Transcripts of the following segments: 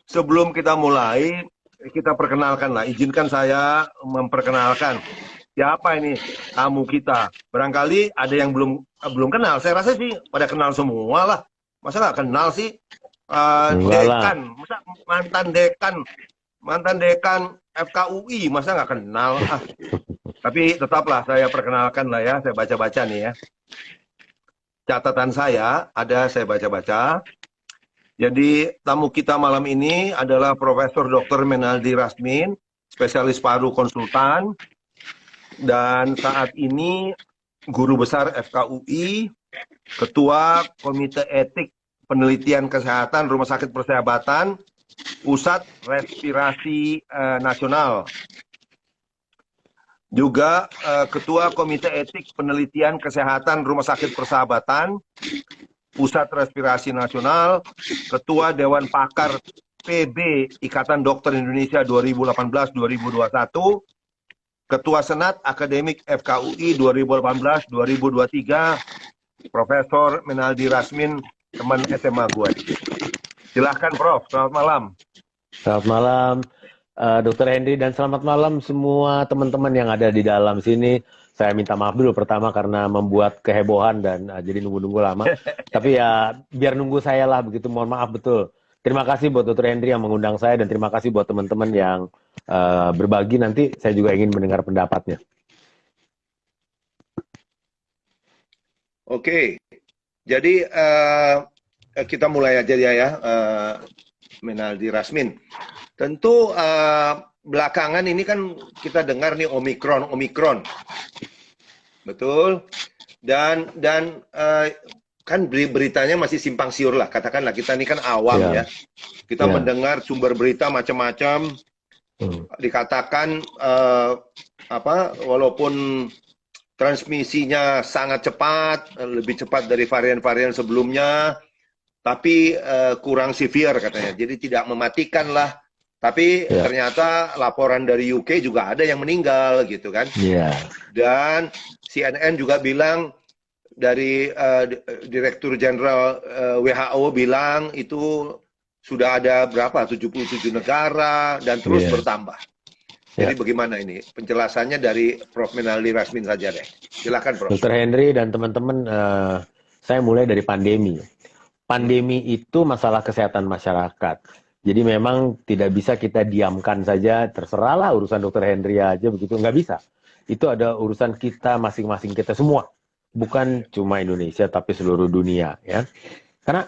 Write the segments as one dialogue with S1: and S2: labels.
S1: sebelum kita mulai, kita perkenalkan lah. Izinkan saya memperkenalkan siapa ini tamu kita. Barangkali ada yang belum kenal. Saya rasa sih pada kenal semua lah. Masa nggak kenal sih?
S2: Enggak lah.
S1: Dekan, masa mantan dekan FKUI, masa nggak kenal? Tapi tetaplah saya perkenalkan lah ya. Saya baca-baca nih ya. Catatan saya ada, saya baca-baca. Jadi tamu kita malam ini adalah Profesor Dr. Menaldi Rasmin, spesialis paru konsultan, dan saat ini guru besar FKUI, Ketua Komite Etik Penelitian Kesehatan Rumah Sakit Persahabatan, Pusat Respirasi Nasional. Juga Ketua Komite Etik Penelitian Kesehatan Rumah Sakit Persahabatan, Pusat Respirasi Nasional, Ketua Dewan Pakar PB Ikatan Dokter Indonesia 2018-2021, Ketua Senat Akademik FKUI 2018-2023, Profesor Menaldi Rasmin, teman SMA gue. Silahkan Prof, selamat malam.
S2: Selamat malam, Dr. Henry, dan selamat malam semua teman-teman yang ada di dalam sini. Saya minta maaf dulu pertama karena membuat kehebohan dan jadi nunggu-nunggu lama. Tapi ya biar nunggu saya lah begitu, mohon maaf betul. Terima kasih buat Dr. Henry yang mengundang saya dan terima kasih buat teman-teman yang berbagi. Nanti saya juga ingin mendengar pendapatnya.
S1: Oke, jadi kita mulai aja ya, Menaldi Rasmin. Tentu belakangan ini kan kita dengar nih Omikron, betul. Dan kan beritanya masih simpang siur lah. Katakanlah kita ini kan awam ya. Kita mendengar sumber berita macam-macam. Dikatakan walaupun transmisinya sangat cepat, lebih cepat dari varian-varian sebelumnya, tapi kurang severe katanya. Jadi tidak mematikan lah. Tapi ternyata laporan dari UK juga ada yang meninggal gitu kan. Dan CNN juga bilang dari Direktur Jenderal WHO bilang itu sudah ada berapa? 77 negara dan terus bertambah. Jadi bagaimana ini? Penjelasannya dari Prof. Menaldi Rasmin saja deh. Silakan Prof.
S2: Dr. Henry dan teman-teman, saya mulai dari pandemi. Pandemi itu masalah kesehatan masyarakat. Jadi memang tidak bisa kita diamkan saja, terserahlah urusan Dr. Henry aja begitu, nggak bisa. Itu ada urusan kita masing-masing kita semua. Bukan cuma Indonesia, tapi seluruh dunia. Ya. Karena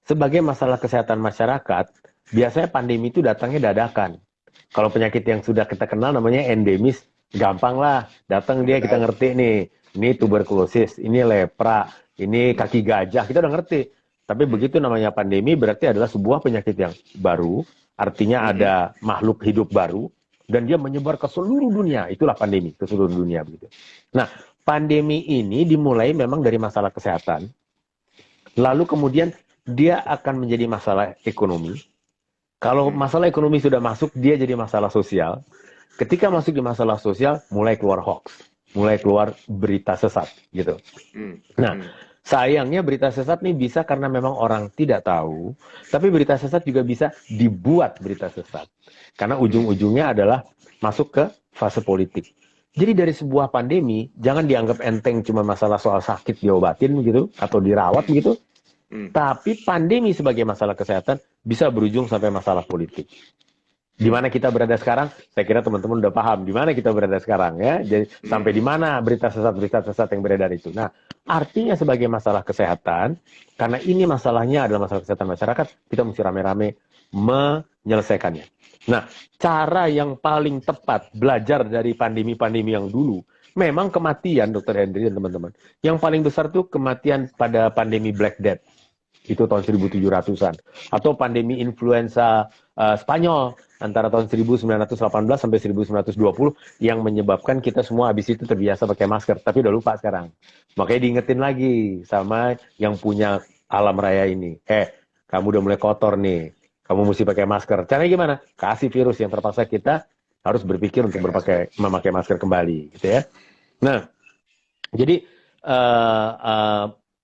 S2: sebagai masalah kesehatan masyarakat, biasanya pandemi itu datangnya dadakan. Kalau penyakit yang sudah kita kenal namanya endemis, gampang lah. Datang dia kita ngerti nih, ini tuberkulosis, ini lepra, ini kaki gajah, kita udah ngerti. Tapi begitu namanya pandemi berarti adalah sebuah penyakit yang baru, artinya ada makhluk hidup baru, dan dia menyebar ke seluruh dunia. Itulah pandemi, ke seluruh dunia. Begitu. Nah, pandemi ini dimulai memang dari masalah kesehatan, lalu kemudian dia akan menjadi masalah ekonomi. Kalau masalah ekonomi sudah masuk, dia jadi masalah sosial. Ketika masuk di masalah sosial, mulai keluar hoax, mulai keluar berita sesat. Gitu. Nah, sayangnya berita sesat nih bisa karena memang orang tidak tahu, tapi berita sesat juga bisa dibuat berita sesat. Karena ujung-ujungnya adalah masuk ke fase politik. Jadi dari sebuah pandemi, jangan dianggap enteng cuma masalah soal sakit diobatin gitu, atau dirawat gitu. Tapi pandemi sebagai masalah kesehatan bisa berujung sampai masalah politik. Di mana kita berada sekarang, saya kira teman-teman udah paham di mana kita berada sekarang ya. Jadi sampai di mana berita sesat yang beredar itu. Nah, artinya sebagai masalah kesehatan, karena ini masalahnya adalah masalah kesehatan masyarakat, kita mesti rame-rame menyelesaikannya. Nah, cara yang paling tepat belajar dari pandemi-pandemi yang dulu, memang kematian, Dr. Henry dan teman-teman. Yang paling besar tuh kematian pada pandemi Black Death. Itu tahun 1700-an. Atau pandemi influenza Spanyol antara tahun 1918 sampai 1920 yang menyebabkan kita semua habis itu terbiasa pakai masker. Tapi udah lupa sekarang. Makanya diingetin lagi sama yang punya alam raya ini. Kamu udah mulai kotor nih. Kamu mesti pakai masker. Caranya gimana? Kasih virus yang terpaksa kita harus berpikir untuk memakai masker kembali. Gitu ya. Nah, jadi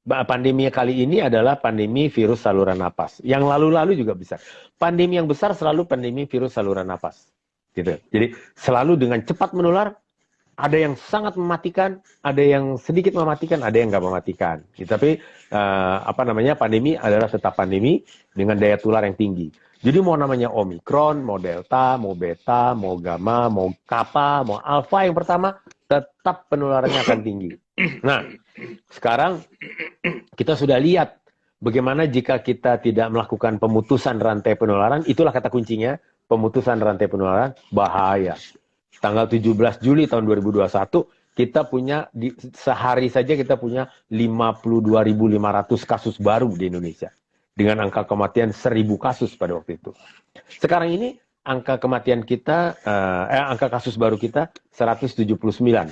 S2: Pandemi kali ini adalah pandemi virus saluran napas. Yang lalu-lalu juga besar. Pandemi yang besar selalu pandemi virus saluran napas. Gitu. Jadi selalu dengan cepat menular, ada yang sangat mematikan, ada yang sedikit mematikan, ada yang nggak mematikan. Gitu. Tapi pandemi adalah tetap pandemi dengan daya tular yang tinggi. Jadi mau namanya Omikron, mau Delta, mau Beta, mau Gamma, mau Kappa, mau Alpha yang pertama, tetap penularannya akan tinggi. Nah, sekarang kita sudah lihat bagaimana jika kita tidak melakukan pemutusan rantai penularan, itulah kata kuncinya, pemutusan rantai penularan, bahaya. Tanggal 17 Juli tahun 2021, kita punya, sehari saja kita punya 52.500 kasus baru di Indonesia. Dengan angka kematian 1.000 kasus pada waktu itu. Sekarang ini, angka kematian kita, angka kasus baru kita 179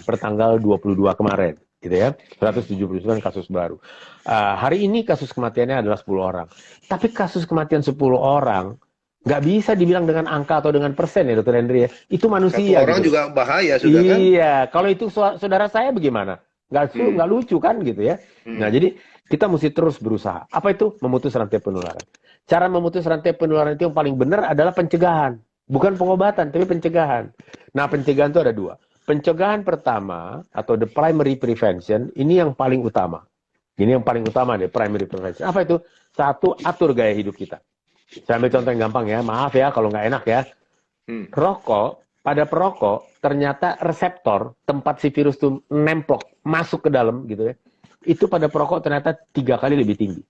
S2: per tanggal 22 kemarin. Gitu ya, 179 kasus baru. Hari ini kasus kematiannya adalah 10 orang. Tapi kasus kematian 10 orang nggak bisa dibilang dengan angka atau dengan persen ya, Dr. Henry ya. Itu manusia.
S1: Satu orang
S2: gitu.
S1: juga bahaya sudah kan?
S2: Iya, kalau itu saudara saya bagaimana? Nggak lucu kan gitu ya. Nah, jadi kita mesti terus berusaha. Apa itu? Memutus rantai penularan. Cara memutus rantai penularan itu yang paling benar adalah pencegahan. Bukan pengobatan, tapi pencegahan. Nah, pencegahan itu ada dua. Pencegahan pertama, atau the primary prevention, ini yang paling utama. Ini yang paling utama deh, primary prevention. Apa itu? Satu, atur gaya hidup kita. Saya ambil contoh yang gampang ya, maaf ya kalau nggak enak ya. Rokok, pada perokok, ternyata reseptor tempat si virus itu nemplok, masuk ke dalam gitu ya. Itu pada perokok ternyata 3 kali lebih tinggi.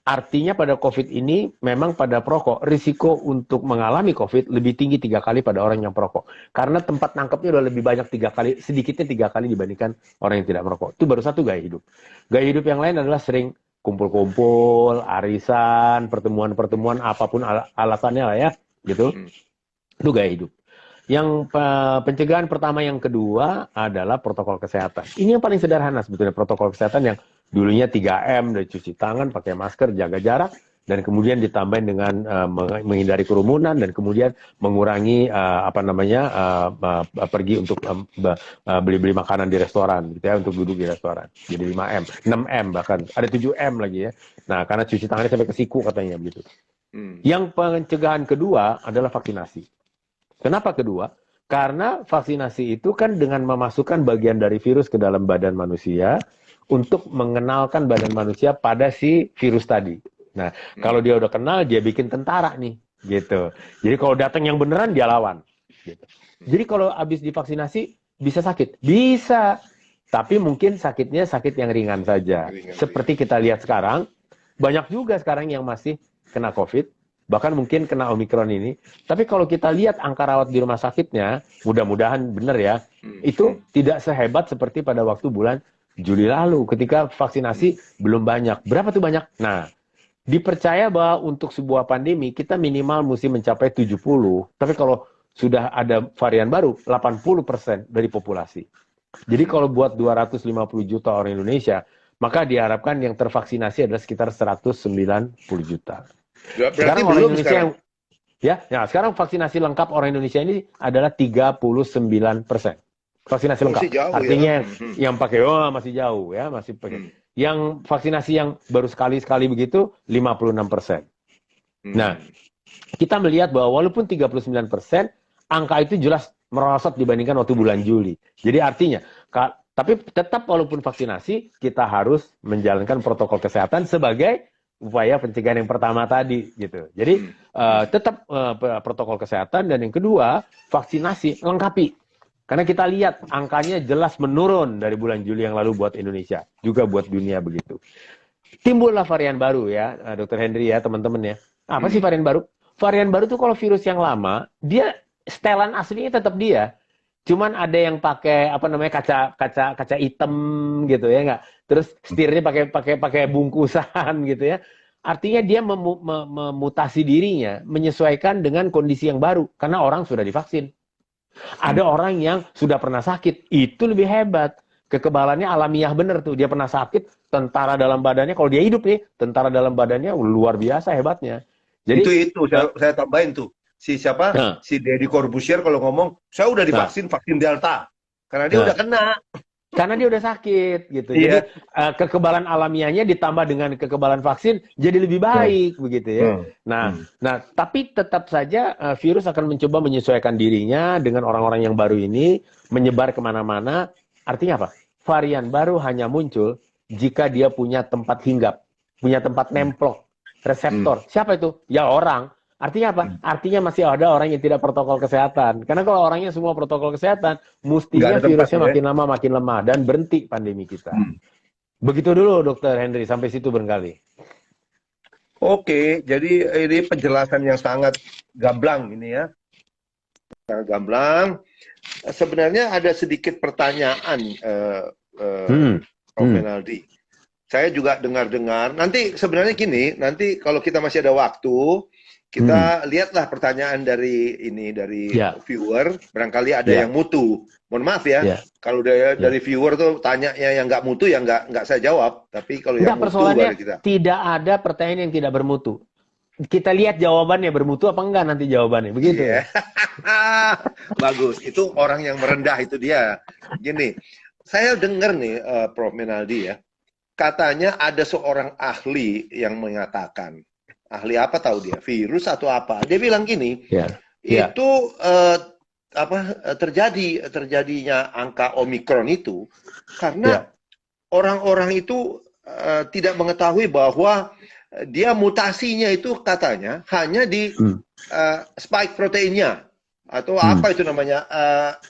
S2: Artinya pada COVID ini, memang pada perokok, risiko untuk mengalami COVID lebih tinggi 3 kali pada orang yang perokok. Karena tempat nangkepnya udah lebih banyak 3 kali, sedikitnya 3 kali dibandingkan orang yang tidak merokok. Itu baru satu gaya hidup. Gaya hidup yang lain adalah sering kumpul-kumpul, arisan, pertemuan-pertemuan, apapun alasannya lah ya, gitu. Itu gaya hidup. Yang pencegahan pertama yang kedua adalah protokol kesehatan. Ini yang paling sederhana sebetulnya, protokol kesehatan yang dulunya 3M, dari cuci tangan, pakai masker, jaga jarak, dan kemudian ditambahin dengan menghindari kerumunan, dan kemudian mengurangi pergi untuk beli-beli makanan di restoran, gitu ya, untuk duduk di restoran. Jadi 5M, 6M bahkan, ada 7M lagi ya. Nah, karena cuci tangannya sampai ke siku katanya begitu. Yang pencegahan kedua adalah vaksinasi. Kenapa kedua? Karena vaksinasi itu kan dengan memasukkan bagian dari virus ke dalam badan manusia untuk mengenalkan badan manusia pada si virus tadi. Nah, kalau dia udah kenal, dia bikin tentara nih, gitu. Jadi kalau datang yang beneran, dia lawan. Gitu. Jadi kalau habis divaksinasi, bisa sakit? Bisa. Tapi mungkin sakitnya sakit yang ringan saja. Seperti kita lihat sekarang, banyak juga sekarang yang masih kena COVID, bahkan mungkin kena Omikron ini. Tapi kalau kita lihat angka rawat di rumah sakitnya, mudah-mudahan benar ya, itu tidak sehebat seperti pada waktu bulan Juli lalu, ketika vaksinasi belum banyak. Berapa tuh banyak? Nah, dipercaya bahwa untuk sebuah pandemi, kita minimal mesti mencapai 70. Tapi kalau sudah ada varian baru, 80% dari populasi. Jadi kalau buat 250 juta orang Indonesia, maka diharapkan yang tervaksinasi adalah sekitar 190 juta.
S1: Berarti
S2: sekarang
S1: belum
S2: orang Indonesia
S1: sekarang.
S2: Sekarang vaksinasi lengkap orang Indonesia ini adalah 39%. Vaksinasi lengkap.
S1: Masih jauh,
S2: artinya
S1: ya?
S2: yang pakai masih jauh ya, masih pakai. Yang vaksinasi yang baru sekali begitu 56%. Nah, kita melihat bahwa walaupun 39%, angka itu jelas merosot dibandingkan waktu bulan Juli. Jadi artinya, tapi tetap walaupun vaksinasi, kita harus menjalankan protokol kesehatan sebagai upaya pencegahan yang pertama tadi gitu. Jadi tetap protokol kesehatan, dan yang kedua vaksinasi lengkapi. Karena kita lihat angkanya jelas menurun dari bulan Juli yang lalu buat Indonesia, juga buat dunia begitu. Timbullah varian baru ya, Dr. Henry ya, teman-teman ya. Apa sih varian baru? Varian baru tuh kalau virus yang lama, dia setelan aslinya tetap dia. Cuman ada yang pakai kaca hitam gitu ya, nggak? Terus setirnya pakai bungkusan gitu ya. Artinya dia memutasi dirinya, menyesuaikan dengan kondisi yang baru karena orang sudah divaksin. Ada orang yang sudah pernah sakit, itu lebih hebat. Kekebalannya alamiah bener tuh, dia pernah sakit, tentara dalam badannya, kalau dia hidup nih, tentara dalam badannya luar biasa hebatnya. Jadi
S1: itu saya tambahin tuh. Si siapa? Si Deddy Corbuzier kalau ngomong, saya udah divaksin vaksin Delta. Karena dia udah kena.
S2: Karena dia udah sakit gitu. Jadi
S1: Iya.
S2: kekebalan alamiahnya ditambah dengan kekebalan vaksin jadi lebih baik begitu ya.
S1: Hmm.
S2: Nah, tapi tetap saja virus akan mencoba menyesuaikan dirinya dengan orang-orang yang baru ini menyebar kemana-mana. Artinya apa? Varian baru hanya muncul jika dia punya tempat hinggap, punya tempat nemplok, reseptor. Siapa itu? Ya orang. Artinya apa? Artinya masih ada orang yang tidak protokol kesehatan. Karena kalau orangnya semua protokol kesehatan,
S1: Nggak
S2: mestinya
S1: ada tempat
S2: virusnya
S1: ya.
S2: makin lama makin lemah dan berhenti pandemi kita. Begitu dulu, Dokter Henry, sampai situ barangkali.
S1: Oke, jadi ini penjelasan yang sangat gamblang ini ya. Sangat gamblang. Sebenarnya ada sedikit pertanyaan, Prof. Menaldi. Saya juga dengar-dengar. Nanti sebenarnya gini, nanti kalau kita masih ada waktu, kita lihatlah pertanyaan dari viewer. Barangkali ada yang mutu. Mohon maaf ya, kalau dari viewer tuh tanyanya yang nggak mutu, ya nggak saya jawab. Tapi kalau yang mutu baru kita.
S2: Tidak ada pertanyaan yang tidak bermutu. Kita lihat jawabannya bermutu apa enggak nanti jawabannya, begitu ya.
S1: Bagus, itu orang yang merendah itu dia. Gini, saya dengar nih Prof. Menaldi ya, katanya ada seorang ahli yang mengatakan, ahli apa tahu dia, virus atau apa? Dia bilang gini, itu terjadinya angka Omikron itu karena orang-orang itu tidak mengetahui bahwa dia mutasinya itu katanya hanya di spike proteinnya atau apa itu namanya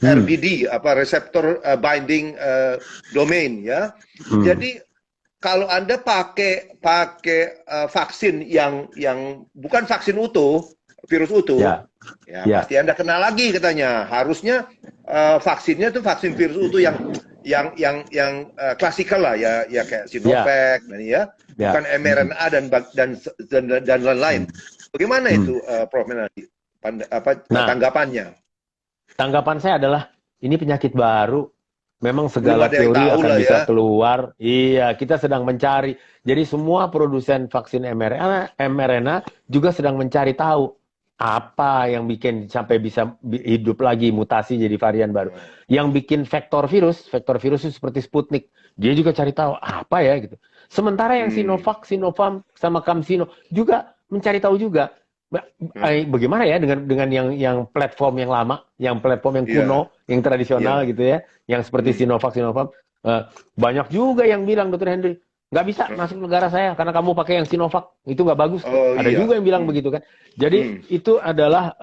S1: RBD, apa reseptor binding domain ya. Jadi kalau Anda pakai vaksin yang bukan vaksin utuh, virus utuh, pasti Anda kena lagi katanya. Harusnya vaksinnya itu vaksin virus utuh yang klasikal lah ya kayak Sinovac ya. Bukan mRNA dan lain-lain. Bagaimana itu Prof. Menaldi? Tanggapannya?
S2: Tanggapan saya adalah ini penyakit baru. Memang segala teori akan bisa keluar. Iya, kita sedang mencari. Jadi semua produsen vaksin mRNA juga sedang mencari tahu apa yang bikin sampai bisa hidup lagi mutasi jadi varian baru. Yang bikin vektor virus itu seperti Sputnik. Dia juga cari tahu apa ya gitu. Sementara yang Sinovac, Sinovac sama CanSino juga mencari tahu juga bagaimana ya dengan yang platform yang lama, yang platform yang kuno, yang tradisional gitu ya, yang seperti Sinovac. Banyak juga yang bilang, Dr. Henry, nggak bisa masuk negara saya karena kamu pakai yang Sinovac, itu nggak bagus. Ada juga yang bilang begitu kan. Jadi itu adalah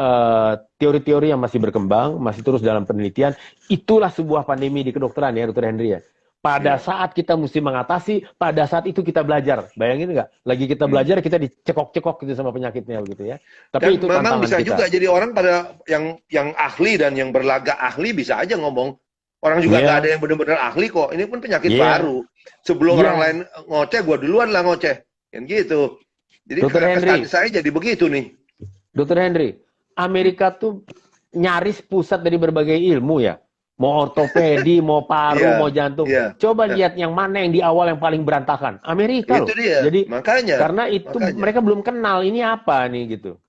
S2: teori-teori yang masih berkembang, masih terus dalam penelitian. Itulah sebuah pandemi di kedokteran ya, Dr. Henry ya. Pada saat kita mesti mengatasi, pada saat itu kita belajar. Bayangin nggak? Lagi kita belajar, kita dicekok-cekok gitu sama penyakitnya gitu ya. Tapi dan itu
S1: memang bisa
S2: kita.
S1: Juga jadi orang pada yang ahli dan yang berlagak ahli bisa aja ngomong. Orang juga nggak ada yang benar-benar ahli kok. Ini pun penyakit baru. Sebelum orang lain ngoceh, gua duluan lah ngoceh. Kan gitu. Jadi kesan saya jadi begitu nih.
S2: Dr. Henry, Amerika tuh nyaris pusat dari berbagai ilmu ya. Mau ortopedi, mau paru, mau jantung. Coba lihat yang mana yang di awal yang paling berantakan. Amerika
S1: itu
S2: loh.
S1: Dia.
S2: Jadi
S1: karena
S2: mereka belum kenal ini apa nih gitu.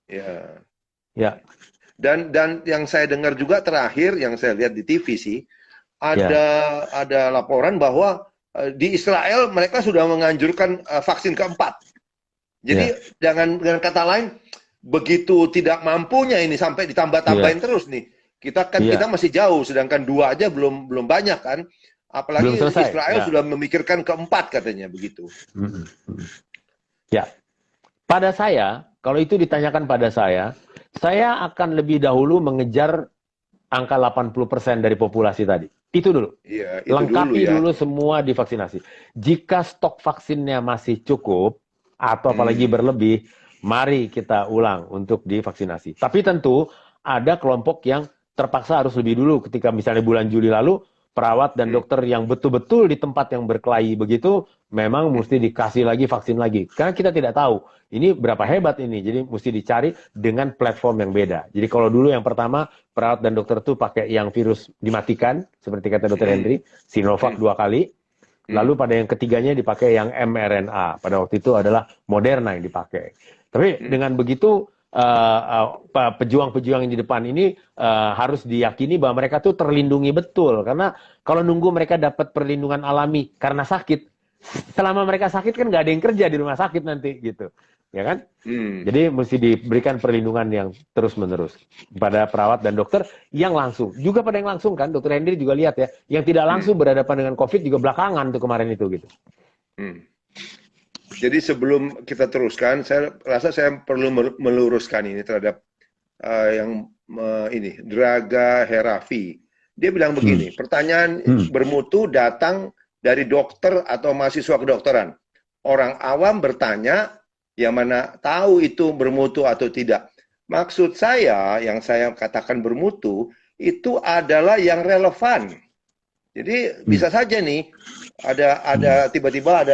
S1: Ya. Dan yang saya dengar juga terakhir yang saya lihat di TV sih ada laporan bahwa di Israel mereka sudah menganjurkan vaksin keempat. Jadi dengan kata lain begitu tidak mampunya ini sampai ditambah-tambahin terus nih. Kita masih jauh, sedangkan 2 aja belum banyak kan. Apalagi Israel sudah memikirkan keempat katanya begitu.
S2: Ya, pada saya, kalau itu ditanyakan pada saya akan lebih dahulu mengejar angka 80% dari populasi tadi. Itu dulu.
S1: Itu
S2: lengkapi dulu semua divaksinasi. Jika stok vaksinnya masih cukup, atau apalagi berlebih, mari kita ulang untuk divaksinasi. Tapi tentu ada kelompok yang terpaksa harus lebih dulu ketika misalnya bulan Juli lalu perawat dan dokter yang betul-betul di tempat yang berkelahi begitu memang mesti dikasih lagi vaksin lagi karena kita tidak tahu ini berapa hebat ini, jadi mesti dicari dengan platform yang beda. Jadi kalau dulu yang pertama perawat dan dokter tuh pakai yang virus dimatikan seperti kata Dr. Henry, Sinovac 2 kali, lalu pada yang ketiganya dipakai yang mRNA, pada waktu itu adalah Moderna yang dipakai. Tapi dengan begitu pejuang-pejuang yang di depan ini harus diyakini bahwa mereka tuh terlindungi betul. Karena kalau nunggu mereka dapat perlindungan alami karena sakit, selama mereka sakit kan nggak ada yang kerja di rumah sakit nanti gitu, ya kan? Jadi mesti diberikan perlindungan yang terus-menerus pada perawat dan dokter yang langsung. Juga pada yang langsung kan, Dokter Henry juga lihat ya, yang tidak langsung berhadapan dengan COVID juga belakangan tuh kemarin itu gitu.
S1: Jadi sebelum kita teruskan, saya rasa saya perlu meluruskan ini terhadap yang ini Draga Herafi. Dia bilang begini, pertanyaan bermutu datang dari dokter atau mahasiswa kedokteran. Orang awam bertanya, yang mana tahu itu bermutu atau tidak. Maksud saya, yang saya katakan bermutu, itu adalah yang relevan. Jadi bisa saja nih, tiba-tiba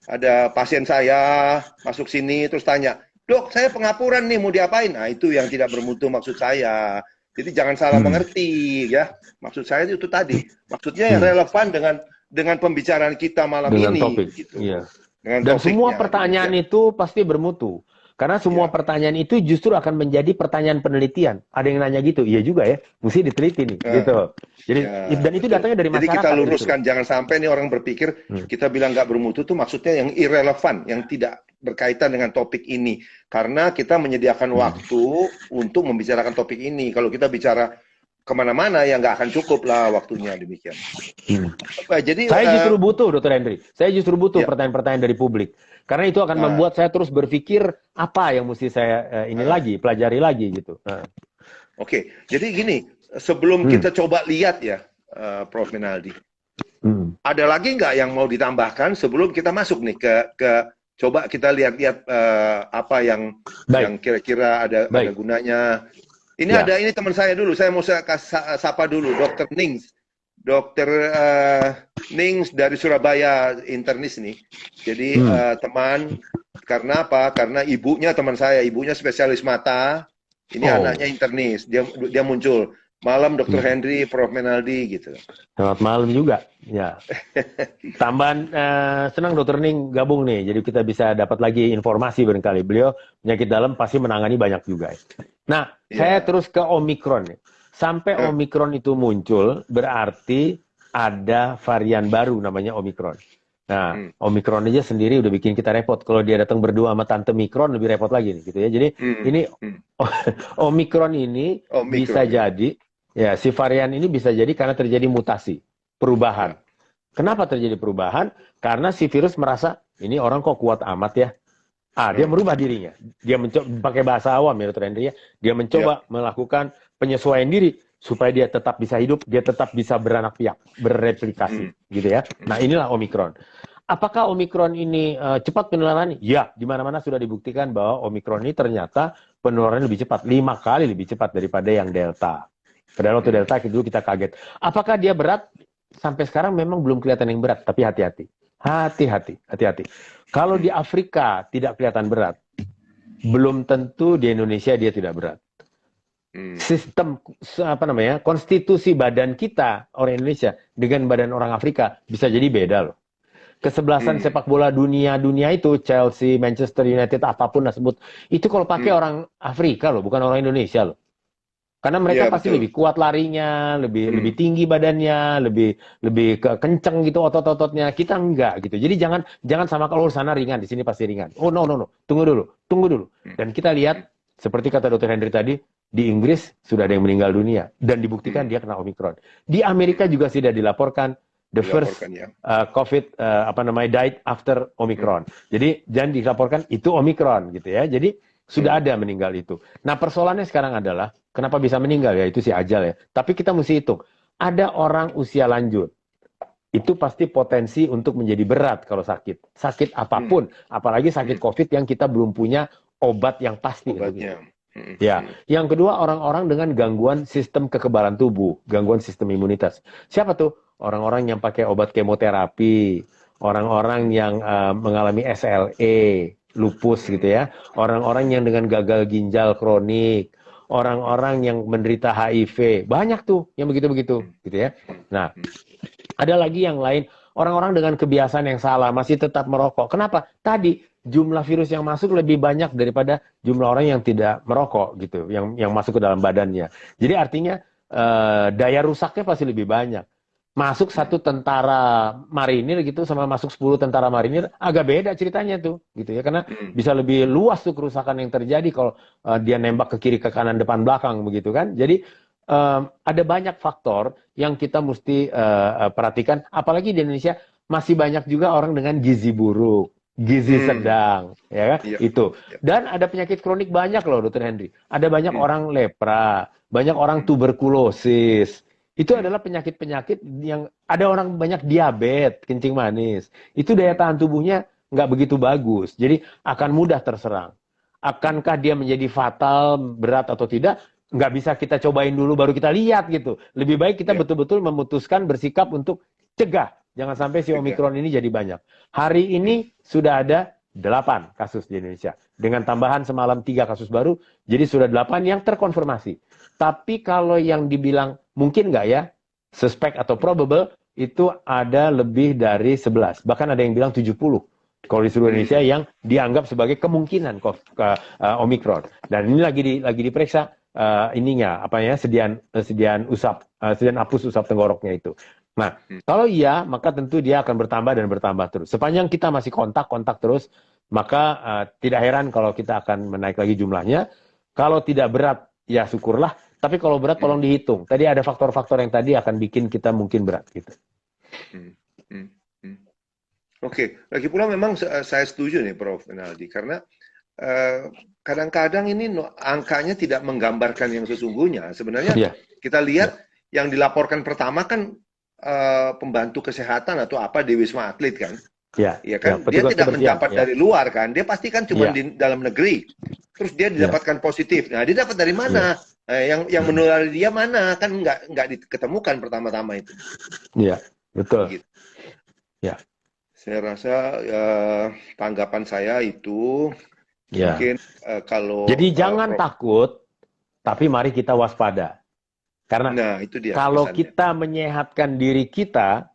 S1: ada pasien saya masuk sini terus tanya, dok saya pengapuran nih mau diapain? Nah itu yang tidak bermutu maksud saya. Jadi jangan salah mengerti ya. Maksud saya itu tadi. Maksudnya yang relevan dengan pembicaraan kita malam
S2: dengan
S1: ini.
S2: Topik.
S1: Gitu.
S2: Iya.
S1: Dengan
S2: Dan
S1: topiknya,
S2: semua pertanyaan itu pasti bermutu. Karena semua pertanyaan itu justru akan menjadi pertanyaan penelitian. Ada yang nanya gitu, iya juga ya, mesti diteliti nih, gitu. Jadi dan itu datangnya dari masyarakat.
S1: Jadi kita luruskan, jangan sampai nih orang berpikir kita bilang nggak bermutu tuh maksudnya yang irrelevan, yang tidak berkaitan dengan topik ini. Karena kita menyediakan waktu untuk membicarakan topik ini. Kalau kita bicara kemana-mana ya nggak akan cukup lah waktunya demikian. Jadi
S2: saya justru butuh, Dr. Henry. Saya justru butuh pertanyaan-pertanyaan dari publik. Karena itu akan membuat saya terus berpikir apa yang mesti saya pelajari lagi gitu.
S1: Oke, jadi gini, sebelum kita coba lihat ya, Prof. Minaldi, ada lagi nggak yang mau ditambahkan sebelum kita masuk nih ke coba kita lihat-lihat apa yang kira-kira ada gunanya. Ini ada ini teman saya dulu, saya mau sapa dulu, Dr. Nings. Dokter Nings dari Surabaya, internis nih. Jadi teman, karena apa? Karena ibunya teman saya, ibunya spesialis mata. Ini anaknya internis, dia muncul. Malam Dokter Henry, Prof. Minaldi gitu.
S2: Selamat malam juga. Ya. Tambahan senang Dokter Ning gabung nih, jadi kita bisa dapat lagi informasi barangkali. Beliau penyakit dalam pasti menangani banyak juga. Nah, saya terus ke Omikron nih. Sampai Omikron itu muncul, berarti ada varian baru namanya Omikron. Nah, Omikron aja sendiri udah bikin kita repot. Kalau dia datang berdua sama Tante Mikron, lebih repot lagi nih, gitu ya. Jadi ini Omikron ini bisa jadi, ya si varian ini bisa jadi karena terjadi mutasi, perubahan. Kenapa terjadi perubahan? Karena si virus merasa, ini orang kok kuat amat ya. Dia merubah dirinya. Dia mencoba, pakai bahasa awam ya Dr. Henry ya, dia mencoba melakukan penyesuaian diri supaya dia tetap bisa hidup, dia tetap bisa beranak piak, bereplikasi, gitu ya. Nah inilah Omikron. Apakah Omikron ini cepat penularannya? Ya, di mana-mana sudah dibuktikan bahwa Omikron ini ternyata penularannya lebih cepat, 5 kali lebih cepat daripada yang Delta. Padahal waktu Delta dulu kita kaget. Apakah dia berat? Sampai sekarang memang belum kelihatan yang berat, tapi hati-hati. Hati-hati. Kalau di Afrika tidak kelihatan berat, belum tentu di Indonesia dia tidak berat. Sistem konstitusi badan kita orang Indonesia dengan badan orang Afrika bisa jadi beda loh. Kesebelasan sepak bola dunia itu Chelsea, Manchester United apapun lah sebut itu kalau pakai orang Afrika loh, bukan orang Indonesia loh. Karena mereka pasti lebih kuat larinya, lebih tinggi badannya, lebih kenceng gitu otot-ototnya. Kita enggak gitu. Jadi jangan sama kalau sana ringan, di sini pasti ringan. Oh no. Tunggu dulu. Dan kita lihat seperti kata Dr. Henry tadi, di Inggris sudah ada yang meninggal dunia dan dibuktikan dia kena Omikron. Di Amerika juga sudah dilaporkan the first COVID died after Omikron. Jadi jangan dilaporkan itu Omikron gitu ya. Jadi sudah ada meninggal itu. Nah persoalannya sekarang adalah kenapa bisa meninggal ya itu si ajal ya. Tapi kita mesti hitung. Ada orang usia lanjut. Itu pasti potensi untuk menjadi berat kalau sakit. Sakit apapun. Apalagi sakit COVID yang kita belum punya obat yang pasti.
S1: Obatnya.
S2: Ya, yang kedua orang-orang dengan gangguan sistem kekebalan tubuh, gangguan sistem imunitas. Siapa tuh? Orang-orang yang pakai obat kemoterapi, orang-orang yang mengalami SLE, lupus gitu ya, orang-orang yang dengan gagal ginjal kronik, orang-orang yang menderita HIV, banyak tuh yang begitu-begitu, gitu ya. Nah, ada lagi yang lain, orang-orang dengan kebiasaan yang salah masih tetap merokok. Kenapa? Tadi jumlah virus yang masuk lebih banyak daripada jumlah orang yang tidak merokok gitu, yang masuk ke dalam badannya. Jadi artinya daya rusaknya pasti lebih banyak. Masuk satu tentara marinir gitu sama masuk 10 tentara marinir agak beda ceritanya tuh gitu ya, karena bisa lebih luas tuh kerusakan yang terjadi kalau dia nembak ke kiri ke kanan depan belakang begitu kan. Jadi ada banyak faktor yang kita mesti perhatikan, apalagi di Indonesia masih banyak juga orang dengan gizi buruk, gizi sedang, ya kan?
S1: Iya.
S2: Itu.
S1: Iya.
S2: Dan ada penyakit kronik banyak loh, Dokter Henry. Ada banyak orang lepra, banyak orang tuberkulosis. Itu adalah penyakit-penyakit yang ada orang banyak diabetes, kencing manis. Itu daya tahan tubuhnya nggak begitu bagus. Jadi akan mudah terserang. Akankah dia menjadi fatal, berat atau tidak? Nggak bisa kita cobain dulu baru kita lihat gitu. Lebih baik kita
S1: Iya.
S2: betul-betul memutuskan bersikap untuk cegah. Jangan sampai si
S1: Cegah.
S2: Omikron ini jadi banyak. Hari ini sudah ada 8 kasus di Indonesia. Dengan tambahan semalam 3 kasus baru, jadi sudah 8 yang terkonfirmasi. Tapi kalau yang dibilang mungkin nggak ya, suspect atau probable, itu ada lebih dari 11. Bahkan ada yang bilang 70. Kalau di seluruh Indonesia yang dianggap sebagai kemungkinan Omikron. Dan ini lagi diperiksa ininya, sediaan hapus usap tenggoroknya itu. Nah, kalau iya, maka tentu dia akan bertambah dan bertambah terus. Sepanjang kita masih kontak terus, maka tidak heran kalau kita akan menaik lagi jumlahnya. Kalau tidak berat, ya syukurlah. Tapi kalau berat tolong dihitung. Tadi ada faktor-faktor yang tadi akan bikin kita mungkin berat gitu.
S1: Oke, lagi pula memang saya setuju nih Prof. Rinaldi, karena kadang-kadang ini angkanya tidak menggambarkan yang sesungguhnya. Sebenarnya kita lihat yang dilaporkan pertama kan pembantu kesehatan atau apa di Wisma Atlet kan. Ya kan, dia tidak mendapat dari luar kan, dia pasti kan cuma di dalam negeri. Terus dia didapatkan positif. Nah, dia dapat dari mana? Yang menulari dia mana? Kan nggak diketemukan pertama-tama itu.
S2: Iya, betul.
S1: Gitu.
S2: Ya.
S1: Saya rasa tanggapan saya itu mungkin kalau
S2: jadi jangan takut, tapi mari kita waspada. Karena
S1: itu dia
S2: kalau
S1: pesannya.
S2: kita menyehatkan diri kita,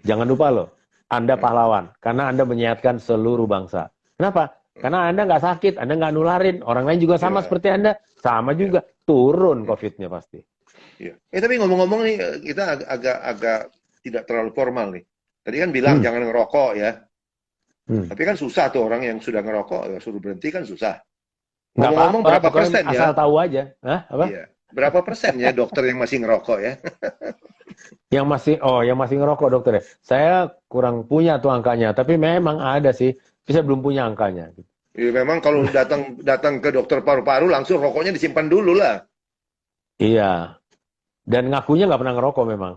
S2: jangan lupa loh, Anda pahlawan. Karena Anda menyehatkan seluruh bangsa. Kenapa? Karena Anda nggak sakit, Anda nggak nularin. Orang lain juga sama seperti Anda. Sama juga. Turun COVID-nya pasti.
S1: Iya. Tapi ngomong-ngomong nih, kita agak tidak terlalu formal nih. Tadi kan bilang jangan ngerokok ya. Tapi kan susah tuh orang yang sudah ngerokok, ya suruh berhenti kan susah. Ngomong-ngomong berapa persen ya?
S2: Asal tahu aja. Hah? Apa?
S1: Iya. Berapa persen ya dokter yang masih ngerokok ya?
S2: yang masih ngerokok dokter ya. Saya kurang punya tuh angkanya, tapi memang ada sih. Saya belum punya angkanya.
S1: Ya, memang kalau datang ke dokter paru-paru langsung rokoknya disimpan dulu lah.
S2: Iya. Dan ngakunya nggak pernah ngerokok memang.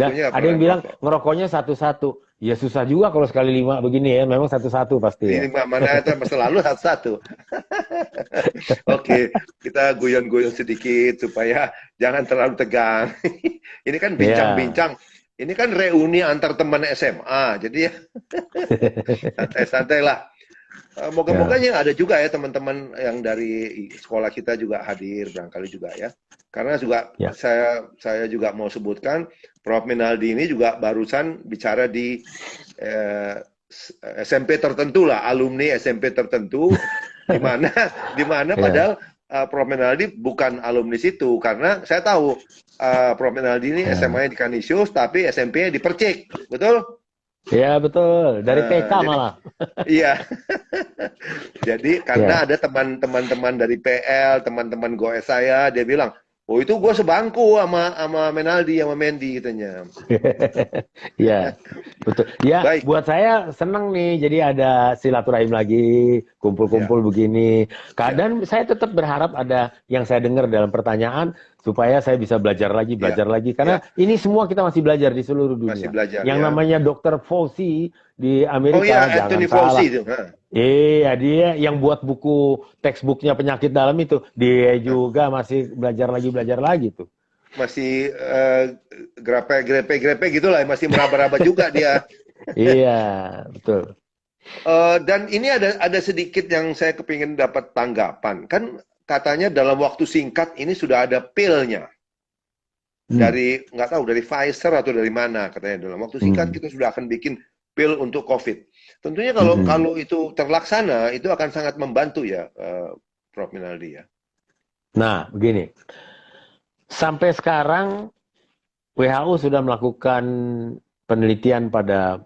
S2: Dan ada yang bilang ngerokoknya satu-satu. Ya susah juga kalau sekali 5 begini ya. Memang satu-satu pasti ya.
S1: Mana itu selalu satu-satu. Oke, kita guyon-guyon sedikit supaya jangan terlalu tegang. Ini kan bincang-bincang. Ini kan reuni antar teman SMA. Jadi ya santai-santai lah. Moga-moga ada juga ya teman-teman yang dari sekolah kita juga hadir barangkali juga ya. Karena juga saya juga mau sebutkan Prof. Rinaldi ini juga barusan bicara di SMP tertentu lah, alumni SMP tertentu di mana padahal Prof. Rinaldi bukan alumni situ, karena saya tahu Prof. Rinaldi ini SMA-nya di Kanisius tapi SMP-nya di Percik, betul?
S2: Iya betul, dari TK malah. Iya.
S1: Jadi karena ada teman-teman dari PL, teman-teman goes saya, dia bilang, oh itu gue sebangku sama Rinaldi, sama Mendy katanya.
S2: Iya, betul. Ya, baik. Buat saya senang nih, jadi ada silaturahim lagi, kumpul-kumpul begini. Dan saya tetap berharap ada yang saya dengar dalam pertanyaan, supaya saya bisa belajar lagi. Karena ini semua kita masih belajar di seluruh dunia.
S1: Masih belajar,
S2: yang namanya Dr. Fauci di Amerika, jangan
S1: Anthony
S2: salah.
S1: Fauci itu.
S2: Iya, dia yang buat buku textbooknya penyakit dalam itu, dia juga masih belajar lagi tuh.
S1: Masih grepe gitulah, masih meraba-raba juga dia.
S2: Iya, betul.
S1: Dan ini ada sedikit yang saya kepingin dapat tanggapan. Kan katanya dalam waktu singkat ini sudah ada pilnya. Dari nggak tahu dari Pfizer atau dari mana katanya dalam waktu singkat kita sudah akan bikin pil untuk COVID. Tentunya
S2: Mm-mm.
S1: kalau itu terlaksana, itu akan sangat membantu ya, Prof. Minaldi ya.
S2: Nah, begini. Sampai sekarang WHO sudah melakukan penelitian pada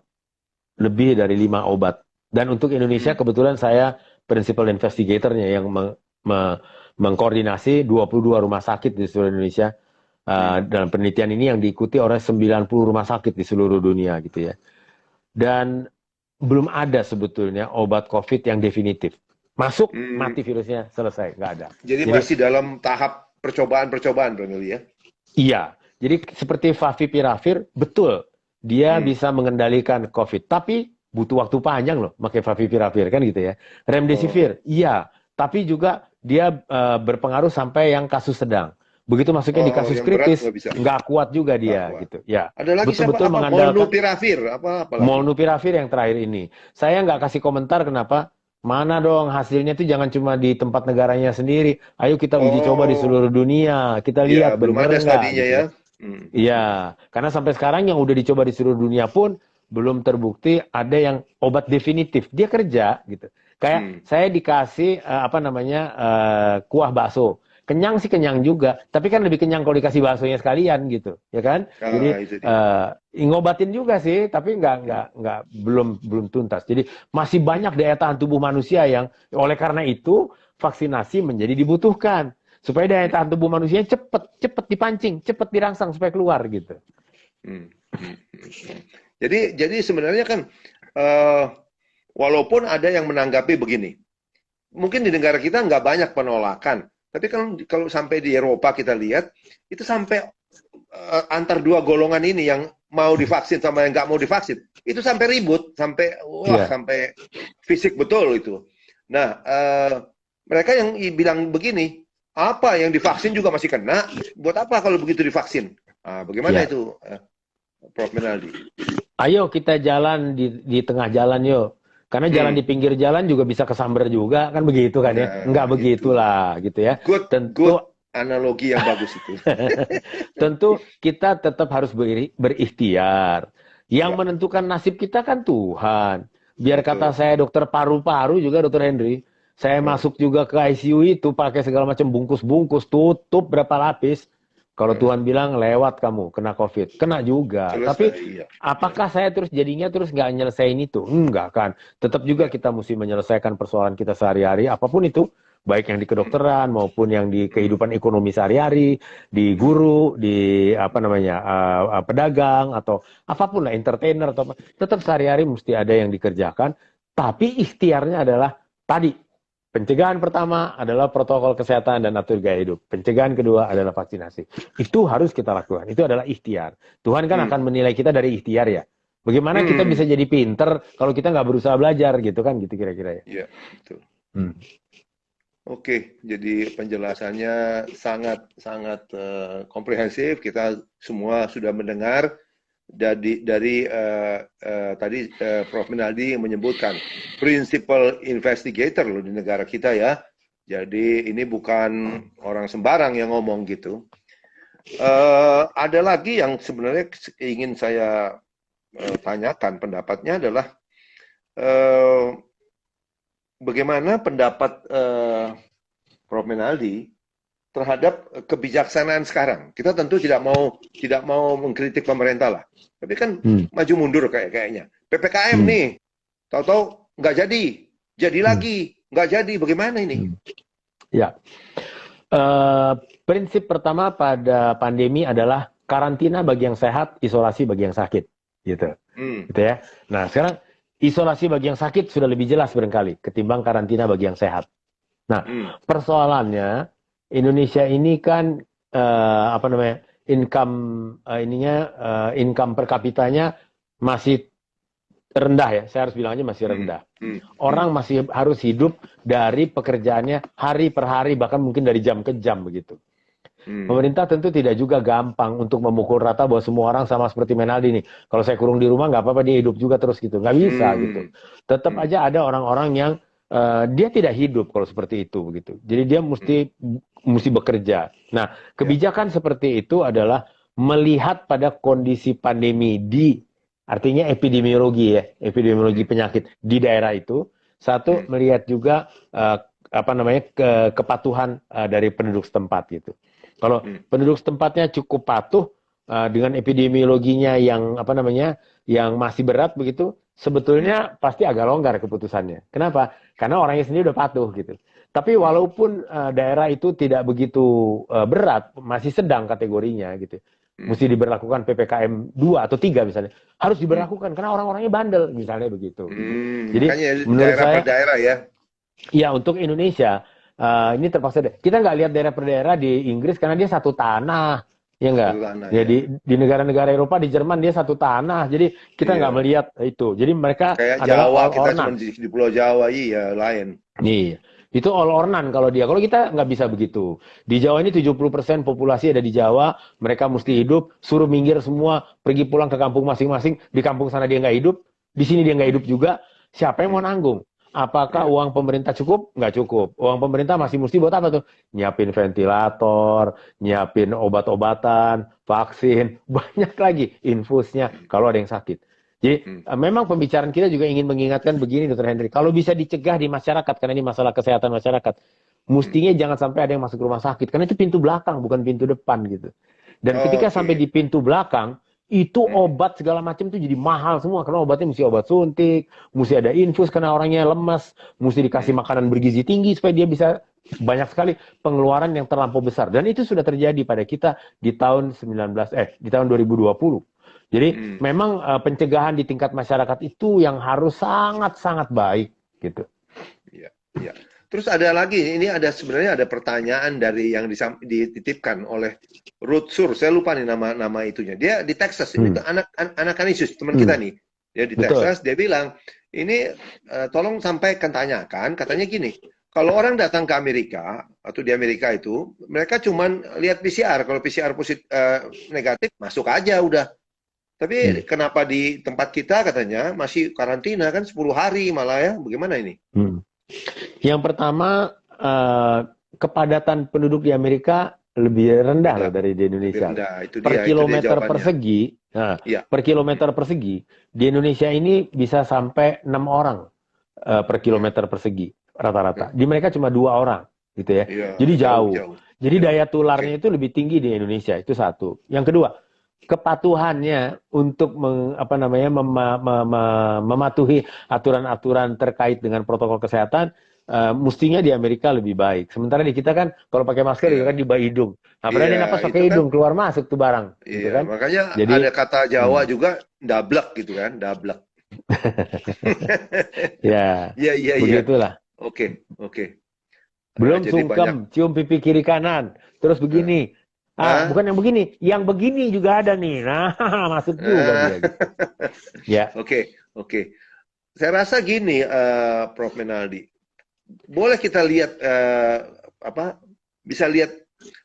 S2: lebih dari 5 obat. Dan untuk Indonesia
S1: Hmm.
S2: kebetulan saya principal investigatornya yang mengkoordinasi 22 rumah sakit di seluruh Indonesia dalam penelitian ini yang diikuti oleh 90 rumah sakit di seluruh dunia gitu ya. Dan belum ada sebetulnya obat COVID yang definitif. Masuk,
S1: Hmm.
S2: mati virusnya, selesai, nggak ada.
S1: Jadi
S2: Jadi
S1: masih dalam tahap percobaan-percobaan, Prof. Minaldi ya.
S2: iya, jadi seperti Favipiravir, betul, dia
S1: Hmm.
S2: bisa mengendalikan COVID, tapi butuh waktu panjang loh pakai Favipiravir kan gitu ya.
S1: Oh,
S2: Remdesivir, iya, tapi juga dia berpengaruh sampai yang kasus sedang. Begitu masuknya di
S1: oh,
S2: kasus
S1: yang berat
S2: kritis,
S1: nggak bisa,
S2: nggak kuat juga
S1: nggak
S2: dia
S1: kuat.
S2: gitu. Ya,
S1: Ada lagi siapa?
S2: betul-betul
S1: Apa?
S2: mengandalkan
S1: Molnupiravir, apa lagi?
S2: Molnupiravir yang terakhir ini. Saya nggak kasih komentar kenapa. Mana dong hasilnya itu jangan cuma di tempat negaranya sendiri. Ayo kita uji coba di
S1: Oh,
S2: seluruh dunia. Kita
S1: ya
S2: lihat
S1: belum
S2: bener
S1: ada
S2: nggak
S1: studinya
S2: gitu
S1: ya.
S2: ya.
S1: Hmm.
S2: Iya, karena sampai sekarang yang udah dicoba di seluruh dunia pun belum terbukti ada yang obat definitif. Dia kerja gitu. Kayak
S1: Hmm.
S2: saya dikasih apa namanya kuah bakso. Kenyang sih kenyang juga, tapi kan lebih kenyang kalau dikasih baksonya sekalian gitu, ya kan?
S1: Ah,
S2: Jadi
S1: itu dia.
S2: ngobatin juga sih, tapi
S1: Hmm.
S2: nggak belum tuntas. Jadi masih banyak daya tahan tubuh manusia yang oleh karena itu vaksinasi menjadi dibutuhkan supaya daya tahan tubuh manusia cepet dipancing, cepet dirangsang supaya keluar gitu.
S1: Hmm. Hmm. Hmm. Jadi sebenarnya kan eh, walaupun ada yang menanggapi begini, mungkin di negara kita nggak banyak penolakan, tapi kalau sampai di Eropa kita lihat itu sampai antar dua golongan ini yang mau divaksin sama yang nggak mau divaksin itu sampai ribut, sampai wah
S2: Iya.
S1: sampai fisik betul itu. Nah, mereka yang bilang begini, apa yang divaksin juga masih kena, buat apa kalau begitu divaksin? Bagaimana
S2: Ya.
S1: itu, Prof. Menaldi?
S2: Ayo kita jalan di tengah jalan yuk. Karena jalan di
S1: Hmm.
S2: pinggir jalan juga bisa kesamber juga, kan begitu kan ya? Enggak
S1: Nah, itu
S2: begitulah gitu ya.
S1: good
S2: Tentu
S1: analogi yang bagus itu.
S2: tentu kita tetap harus berikhtiar. Yang
S1: Ya,
S2: menentukan nasib kita kan Tuhan. Biar kata
S1: betul.
S2: saya dokter paru-paru juga dokter Henry, saya
S1: Heeh,
S2: masuk juga ke ICU itu pakai segala macam bungkus-bungkus, tutup berapa lapis. Kalau
S1: heeh.
S2: Tuhan bilang lewat kamu kena COVID, kena juga. Tapi
S1: Selesai, iya. Iya,
S2: apakah saya terus jadinya terus nggak nyelesain itu? Enggak kan. Tetap juga
S1: iya.
S2: kita mesti menyelesaikan persoalan kita sehari-hari, apapun itu, baik yang di
S1: Hmm,
S2: kedokteran maupun yang di
S1: hmm,
S2: kehidupan ekonomi sehari-hari, di
S1: hmm,
S2: guru, di apa namanya pedagang atau apapun lah entertainer atau apa, tetap sehari-hari mesti ada yang dikerjakan. Tapi ikhtiarnya adalah tadi pencegahan pertama adalah protokol kesehatan dan atur gaya hidup. Pencegahan kedua adalah vaksinasi. Itu harus kita lakukan. Itu adalah ikhtiar. Tuhan kan
S1: hmm,
S2: akan menilai kita dari ikhtiar ya. Bagaimana kita
S1: hmm.
S2: bisa jadi pinter kalau kita nggak berusaha belajar gitu kan gitu kira-kira ya.
S1: Iya, betul.
S2: Hmm.
S1: Oke, jadi penjelasannya sangat sangat komprehensif. Kita semua sudah mendengar dari tadi Prof. Minaldi menyebutkan principal investigator loh di negara kita ya. Jadi ini bukan orang sembarang yang ngomong gitu. Ada lagi yang sebenarnya ingin saya tanyakan pendapatnya adalah eh, bagaimana pendapat Prof. Minaldi terhadap kebijaksanaan sekarang. Kita tentu tidak mau mengkritik pemerintah lah. Tapi kan
S2: Hmm.
S1: maju mundur kayaknya. PPKM
S2: Hmm.
S1: nih, tahu-tahu nggak jadi
S2: Hmm.
S1: lagi, nggak jadi. Bagaimana ini?
S2: Hmm. Ya. Prinsip pertama pada pandemi adalah karantina bagi yang sehat, isolasi bagi yang sakit, gitu,
S1: Hmm.
S2: gitu ya. Nah sekarang isolasi bagi yang sakit sudah lebih jelas barangkali ketimbang karantina bagi yang sehat. Nah
S1: Hmm.
S2: persoalannya Indonesia ini kan apa namanya income per kapitanya masih rendah ya, saya harus bilangnya masih
S1: Hmm.
S2: rendah.
S1: Hmm.
S2: Orang masih harus hidup dari pekerjaannya hari per hari, bahkan mungkin dari jam ke jam begitu.
S1: Hmm.
S2: Pemerintah tentu tidak juga gampang untuk memukul rata bahwa semua orang sama seperti Menaldi nih. Kalau saya kurung di rumah nggak apa-apa, dia hidup juga terus gitu. Nggak bisa gitu.
S1: Hmm.
S2: Tetap
S1: Hmm.
S2: aja ada orang-orang yang dia tidak hidup kalau seperti itu begitu. Jadi dia mesti bekerja. Nah,
S1: Ya.
S2: kebijakan seperti itu adalah melihat pada kondisi pandemi di artinya epidemiologi penyakit di daerah itu. Satu, melihat juga kepatuhan dari penduduk setempat gitu. Kalau penduduk setempatnya cukup patuh dengan epidemiologinya yang masih berat begitu, sebetulnya pasti agak longgar keputusannya. Kenapa? Karena orangnya sendiri udah patuh gitu. Tapi walaupun daerah itu tidak begitu berat, masih sedang kategorinya gitu. Mesti diberlakukan PPKM 2 atau 3 misalnya. Harus diberlakukan karena orang-orangnya bandel misalnya begitu. Jadi
S1: Makanya
S2: menurut
S1: daerah
S2: saya
S1: per daerah ya.
S2: ya untuk Indonesia ini terpaksa deh. Kita nggak lihat daerah per daerah di Inggris karena dia satu tanah, ya nggak.
S1: Satu tanah
S2: Ya
S1: ya.
S2: di negara-negara Eropa di Jerman dia satu tanah. Jadi kita nggak
S1: Iya.
S2: melihat itu. Jadi mereka
S1: Kayak
S2: adalah
S1: Jawa,
S2: all
S1: kita
S2: or
S1: cuma
S2: none.
S1: di Pulau Jawa, iya lain.
S2: Nih, itu all or none kalau dia. Kalau kita nggak bisa begitu. Di Jawa ini 70% populasi ada di Jawa, mereka mesti hidup, suruh minggir semua, pergi pulang ke kampung masing-masing. Di kampung sana dia nggak hidup, di sini dia nggak hidup juga. Siapa yang mau nanggung? Apakah uang pemerintah cukup? Nggak cukup. Uang pemerintah masih mesti buat apa tuh? Nyiapin ventilator, nyiapin obat-obatan, vaksin, banyak lagi infusnya kalau ada yang sakit. Jadi memang pembicaraan kita juga ingin mengingatkan begini, Dr. Henry. Kalau bisa dicegah di masyarakat, karena ini masalah kesehatan masyarakat, mestinya jangan sampai ada yang masuk rumah sakit. Karena itu pintu belakang, bukan pintu depan gitu. Dan ketika sampai di pintu belakang, itu obat segala macam itu jadi mahal semua. Karena obatnya mesti obat suntik, mesti ada infus karena orangnya lemas, mesti dikasih makanan bergizi tinggi supaya dia bisa banyak sekali pengeluaran yang terlampau besar. Dan itu sudah terjadi pada kita di tahun 2020. Jadi memang pencegahan di tingkat masyarakat itu yang harus sangat-sangat baik gitu.
S1: Iya, iya. Terus ada lagi, ini sebenarnya ada pertanyaan dari yang dititipkan oleh Ruth Sur. Saya lupa nih nama itunya. Dia di Texas. Ini tuh anak Kanisius, teman kita nih. Dia di Texas, dia bilang, ini tolong sampaikan, tanyakan, katanya gini, kalau orang datang ke Amerika atau di Amerika itu, mereka cuman lihat PCR. Kalau PCR negatif, masuk aja udah. Tapi kenapa di tempat kita katanya masih karantina kan 10 hari malah ya? Bagaimana ini?
S2: Yang pertama, kepadatan penduduk di Amerika lebih rendah loh dari di Indonesia. Per kilometer persegi, per kilometer persegi, di Indonesia ini bisa sampai 6 orang per kilometer persegi rata-rata. Di mereka cuma 2 orang, gitu ya. Jadi jauh. Jadi daya tularnya itu lebih tinggi di Indonesia, itu satu. Yang kedua, kepatuhannya untuk mematuhi aturan-aturan terkait dengan protokol kesehatan mestinya di Amerika lebih baik. Sementara di kita kan kalau pakai masker juga kan di hidung. Nah, padahal dia napas pakai hidung, keluar masuk tuh barang.
S1: Iya,
S2: gitu kan?
S1: Makanya jadi, ada kata Jawa juga dablek gitu kan, dablek.
S2: Ya,
S1: iya.
S2: Begitulah.
S1: Oke.
S2: Belum sungkem, cium pipi kiri kanan, terus begini. Bukan yang begini, yang begini juga ada nih. Nah, masuk juga dia. Gitu. Ya.
S1: Oke. Saya rasa gini, Prof. Menaldi, boleh kita lihat bisa lihat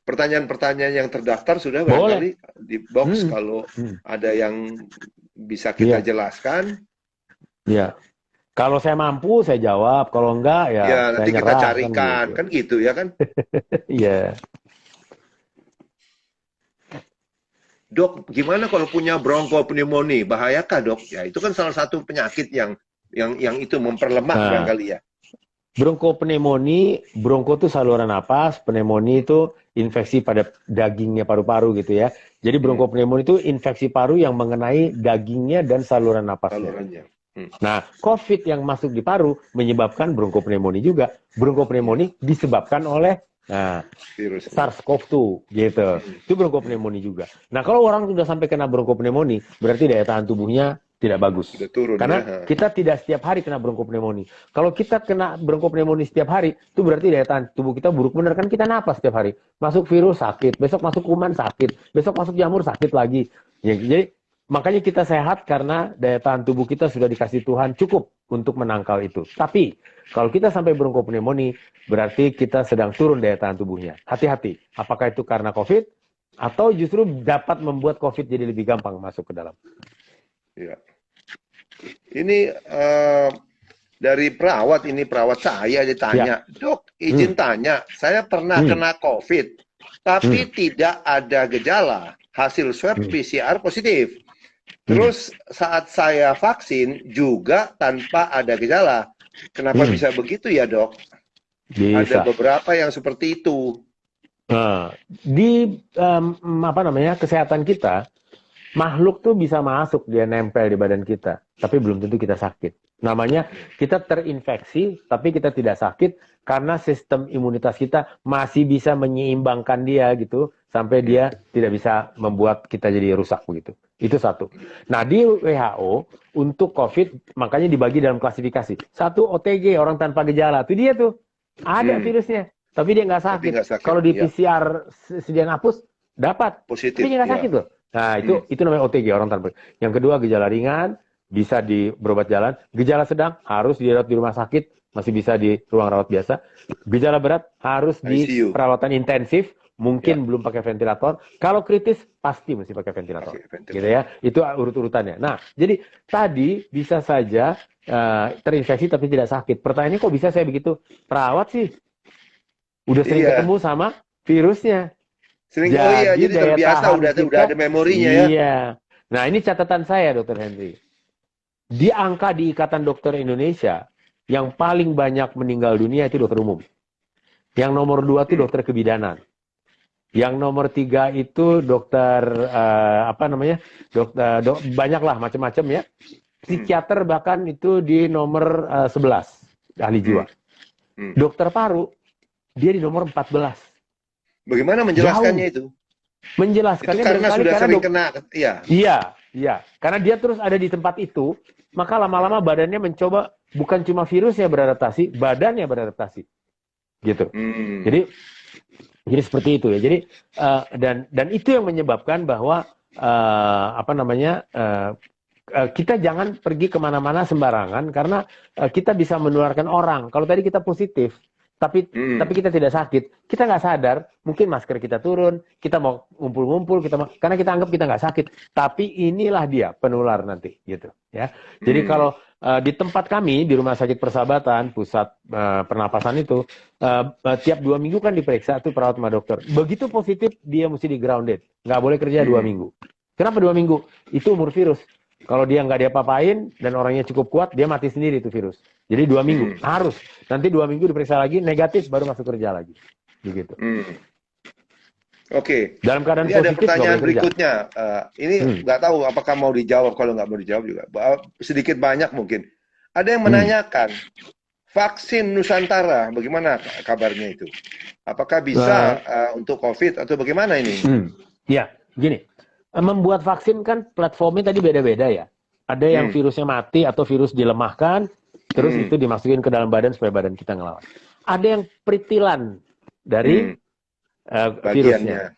S1: pertanyaan-pertanyaan yang terdaftar sudah barangkali di box kalau ada yang bisa kita jelaskan.
S2: Ya. Kalau saya mampu saya jawab, kalau enggak ya saya
S1: nanti
S2: nyerah,
S1: kita carikan kan gitu ya kan?
S2: Iya.
S1: Dok, gimana kalau punya bronkopneumonia? Bahayakah, Dok? Ya, itu kan salah satu penyakit yang itu memperlemah barangkali ya.
S2: Bronkopneumonia, bronko itu saluran napas, pneumonia itu infeksi pada dagingnya paru-paru gitu ya. Jadi bronkopneumonia itu infeksi paru yang mengenai dagingnya dan saluran napasnya. Nah, COVID yang masuk di paru menyebabkan bronkopneumonia juga. Bronkopneumonia disebabkan oleh virus SARS-CoV-2 gitu. Itu bronkopneumonia juga. Nah, kalau orang sudah sampai kena bronkopneumonia, berarti daya tahan tubuhnya tidak bagus. Karena kita tidak setiap hari kena bronkopneumonia. Kalau kita kena bronkopneumonia setiap hari, itu berarti daya tahan tubuh kita buruk benar kan, kita napas setiap hari. Masuk virus sakit, besok masuk kuman sakit, besok masuk jamur sakit lagi. Ya, jadi makanya kita sehat karena daya tahan tubuh kita sudah dikasih Tuhan cukup untuk menangkal itu. Tapi kalau kita sampai bronkopneumonia, berarti kita sedang turun daya tahan tubuhnya. Hati-hati, apakah itu karena COVID atau justru dapat membuat COVID jadi lebih gampang masuk ke dalam.
S1: Ya. Ini dari perawat saya ditanya, Dok, izin tanya, saya pernah kena COVID, tapi tidak ada gejala, hasil swab PCR positif. Terus saat saya vaksin juga tanpa ada gejala. Kenapa
S2: Hmm.
S1: bisa begitu ya, Dok?
S2: Bisa.
S1: Ada beberapa yang seperti itu.
S2: Nah, di apa namanya kesehatan kita, makhluk tuh bisa masuk, dia nempel di badan kita, tapi belum tentu kita sakit. Namanya kita terinfeksi, tapi kita tidak sakit karena sistem imunitas kita masih bisa menyeimbangkan dia gitu, sampai dia tidak bisa membuat kita jadi rusak begitu. Itu satu. Nah, di WHO untuk COVID makanya dibagi dalam klasifikasi. Satu OTG, orang tanpa gejala. Itu dia tuh. Ada virusnya, tapi dia nggak
S1: Tapi
S2: sakit.
S1: nggak sakit.
S2: Kalau di
S1: Ya,
S2: PCR sedia hapus, dapat.
S1: positif.
S2: Tapi dia nggak
S1: Ya.
S2: sakit loh. Nah, itu namanya OTG, orang tanpa. Yang kedua, gejala ringan, bisa berobat jalan. Gejala sedang, harus dirawat di rumah sakit, masih bisa di ruang rawat biasa. Gejala berat, harus di
S1: ICU.
S2: perawatan intensif, mungkin
S1: Ya.
S2: belum pakai ventilator. Kalau kritis, pasti mesti pakai ventilator.
S1: Pakai ventilator.
S2: Gitu ya. Itu urut-urutannya. Nah, jadi tadi bisa saja terinfeksi tapi tidak sakit. Pertanyaannya kok bisa saya begitu? Perawat sih udah sering
S1: Iya.
S2: ketemu sama virusnya.
S1: Sering, oh iya, jadi
S2: daya
S1: terbiasa,
S2: tahan
S1: udah
S2: kita,
S1: ada memorinya ya.
S2: Iya. Nah, ini catatan saya, Dokter Henry. Di angka di Ikatan Dokter Indonesia, yang paling banyak meninggal dunia itu dokter umum. Yang nomor 2 itu dokter kebidanan. Yang nomor 3 itu dokter banyaklah macam-macam ya. Psikiater bahkan itu di nomor 11 ahli jiwa. Dokter paru dia di nomor 14.
S1: Bagaimana menjelaskannya itu?
S2: Menjelaskannya
S1: Itu karena sudah sering kena,
S2: iya. Karena dia terus ada di tempat itu, maka lama-lama badannya mencoba, bukan cuma virusnya beradaptasi, badannya beradaptasi, gitu. Jadi seperti itu ya. Jadi dan itu yang menyebabkan bahwa kita jangan pergi kemana-mana sembarangan karena kita bisa menularkan orang. Kalau tadi kita positif, tapi kita tidak sakit, kita nggak sadar, mungkin masker kita turun, kita mau ngumpul-ngumpul, karena kita anggap kita nggak sakit, tapi inilah dia penular nanti, gitu ya. Jadi kalau di tempat kami di Rumah Sakit Persahabatan, pusat pernapasan itu, tiap 2 minggu kan diperiksa tuh perawat sama dokter. Begitu positif dia mesti di grounded, nggak boleh kerja 2 minggu. Kenapa 2 minggu? Itu umur virus. Kalau dia nggak diapa-apain dan orangnya cukup kuat, dia mati sendiri itu virus. Jadi 2 minggu harus. Nanti 2 minggu diperiksa lagi, negatif baru masuk kerja lagi. Begitu.
S1: Oke.
S2: Dalam keadaan
S1: ini
S2: positif,
S1: ada pertanyaan
S2: kerja.
S1: berikutnya. Ini nggak tahu apakah mau dijawab. Kalau nggak mau dijawab juga, sedikit banyak mungkin. Ada yang menanyakan vaksin Nusantara, bagaimana kabarnya itu? Apakah bisa untuk COVID atau bagaimana ini?
S2: Ya, gini. Membuat vaksin kan platformnya tadi beda-beda ya. Ada yang virusnya mati atau virus dilemahkan, terus itu dimasukin ke dalam badan supaya badan kita ngelawan. Ada yang peritilan dari virusnya.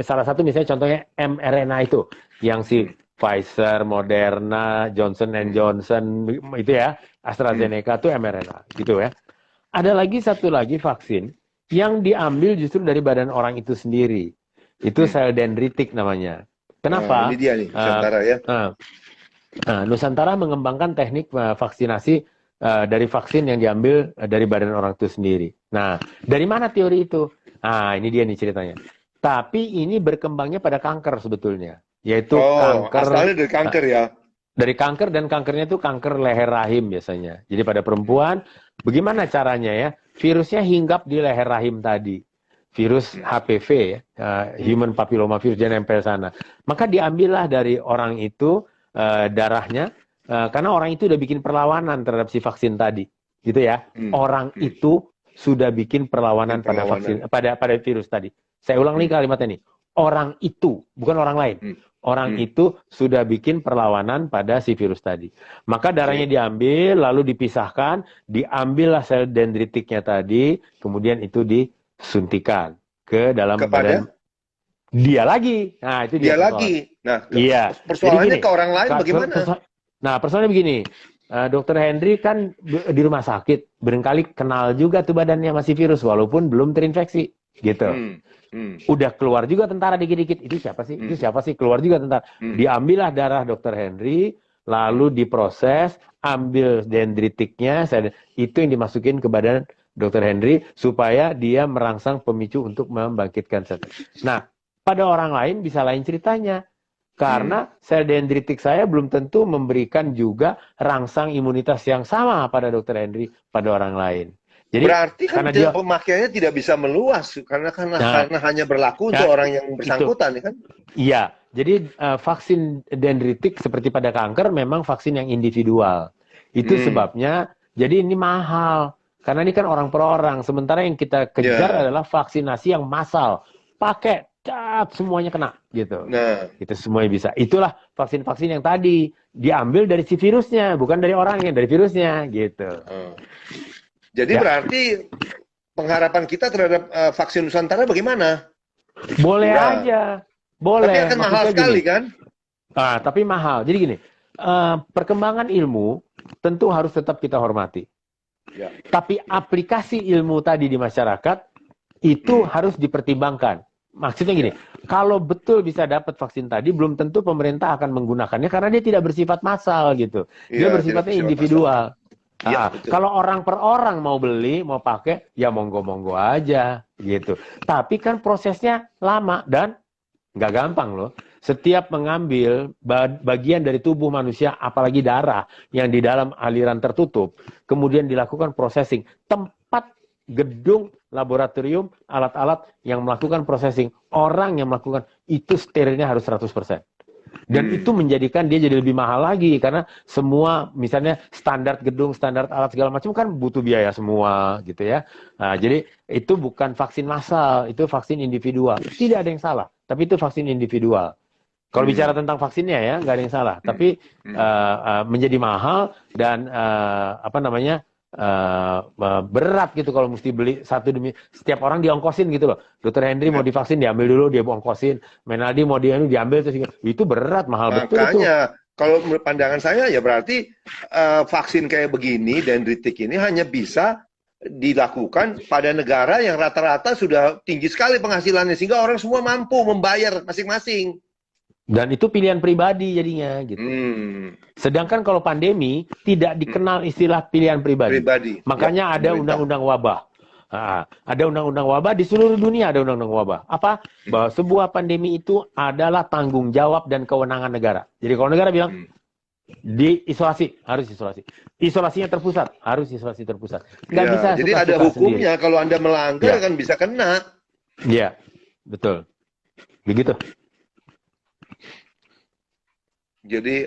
S2: Salah satu misalnya contohnya mRNA itu, yang si Pfizer, Moderna, Johnson & Johnson itu ya, AstraZeneca itu mRNA gitu ya. Ada lagi satu lagi vaksin yang diambil justru dari badan orang itu sendiri. Itu sel dendritik namanya. Kenapa?
S1: Ini dia nih, Nusantara ya.
S2: Nusantara mengembangkan teknik vaksinasi dari vaksin yang diambil dari badan orang itu sendiri. Nah, dari mana teori itu? Nah, ini dia nih ceritanya. Tapi ini berkembangnya pada kanker sebetulnya. Yaitu kanker.
S1: Asalnya dari kanker ya?
S2: Dari kanker, dan kankernya itu kanker leher rahim biasanya. Jadi pada perempuan, bagaimana caranya ya? Virusnya hinggap di leher rahim tadi. Virus HPV ya, Human Papilloma Virus, dia nempel sana. Maka diambillah dari orang itu darahnya, karena orang itu udah bikin perlawanan terhadap si vaksin tadi, gitu ya. Orang itu sudah bikin perlawanan pada vaksin, pada virus tadi. Saya ulang lagi kalimatnya nih. Orang itu, bukan orang lain. Orang itu sudah bikin perlawanan pada si virus tadi. Maka darahnya diambil, lalu dipisahkan, diambillah sel dendritiknya tadi, kemudian itu disuntikan ke dalam badan dia lagi. Nah, itu dia
S1: lagi. Nah,
S2: jadi
S1: persoalannya
S2: gini,
S1: ke orang lain bagaimana?
S2: Persoalannya begini. Dokter Henry kan di rumah sakit, barangkali kenal juga tuh badannya masih virus walaupun belum terinfeksi, gitu. Udah keluar juga tentara dikit-dikit. Itu siapa sih? Itu siapa sih? Keluar juga tentara. Diambillah darah Dokter Henry, lalu diproses, ambil dendritiknya, itu yang dimasukin ke badan Dr. Henry supaya dia merangsang pemicu untuk membangkitkan sel. Nah, pada orang lain bisa lain ceritanya. Karena sel dendritik saya belum tentu memberikan juga rangsang imunitas yang sama pada Dr. Henry pada orang lain. Jadi
S1: Berarti kan
S2: karena dia
S1: pemakaiannya tidak bisa meluas karena
S2: nah,
S1: hanya berlaku untuk
S2: nah,
S1: orang yang
S2: itu
S1: bersangkutan, ya kan?
S2: iya. Jadi vaksin dendritik seperti pada kanker memang vaksin yang individual. Itu
S1: Hmm.
S2: sebabnya jadi ini mahal karena ini kan orang per orang. Sementara yang kita kejar
S1: Ya.
S2: adalah vaksinasi yang massal. Pakai semuanya kena gitu.
S1: Nah,
S2: Itu semuanya bisa. Itulah vaksin-vaksin yang tadi diambil dari si virusnya, bukan dari orangnya, dari virusnya gitu.
S1: jadi
S2: Ya,
S1: berarti pengharapan kita terhadap vaksin Nusantara bagaimana?
S2: boleh
S1: Kurang.
S2: aja.
S1: Tapi
S2: Boleh.
S1: akan
S2: Maksud
S1: mahal
S2: saya
S1: sekali
S2: gini.
S1: kan?
S2: Tapi mahal. Jadi gini, perkembangan ilmu tentu harus tetap kita hormati.
S1: Ya.
S2: Tapi aplikasi ilmu tadi di masyarakat itu harus dipertimbangkan. Maksudnya gini, kalau betul bisa dapat vaksin tadi, belum tentu pemerintah akan menggunakannya karena dia tidak bersifat massal gitu. Dia
S1: Iya, tidak
S2: bersifatnya
S1: bersifat massal.
S2: individual.
S1: Iya, betul.
S2: Kalau orang per orang mau beli, mau pakai, ya monggo-monggo aja gitu. Tapi kan prosesnya lama dan nggak gampang loh. Setiap mengambil bagian dari tubuh manusia, apalagi darah yang di dalam aliran tertutup, kemudian dilakukan processing. Tempat gedung laboratorium, alat-alat yang melakukan processing, orang yang melakukan itu sterilnya harus 100%. Dan itu menjadikan dia jadi lebih mahal lagi karena semua misalnya standar gedung, standar alat segala macam kan butuh biaya semua gitu ya. Nah, jadi itu bukan vaksin massal, itu vaksin individual. Tidak ada yang salah, tapi itu vaksin individual. Kalau bicara tentang vaksinnya ya nggak ada yang salah, tapi menjadi mahal dan apa namanya berat gitu kalau mesti beli satu demi setiap orang diongkosin gitu loh. Dokter Henry mau divaksin diambil dulu dia ongkosin, Menaldi mau diambil terus itu berat mahal betul itu.
S1: Makanya kalau menurut pandangan saya ya berarti vaksin kayak begini dendritik ini hanya bisa dilakukan pada negara yang rata-rata sudah tinggi sekali penghasilannya sehingga orang semua mampu membayar masing-masing.
S2: Dan itu pilihan pribadi jadinya gitu. Sedangkan kalau pandemi tidak dikenal istilah pilihan pribadi. Makanya
S1: ya,
S2: ada undang-undang wabah. Ada undang-undang wabah di seluruh dunia ada undang-undang wabah. Apa? Bahwa sebuah pandemi itu adalah tanggung jawab dan kewenangan negara. Jadi kalau negara bilang diisolasi, harus isolasi. Isolasinya terpusat, harus isolasi terpusat. Nggak bisa
S1: jadi
S2: suka-suka
S1: ada hukumnya
S2: sendiri.
S1: kalau Anda melanggar kan bisa kena.
S2: Iya, betul. Begitu.
S1: Jadi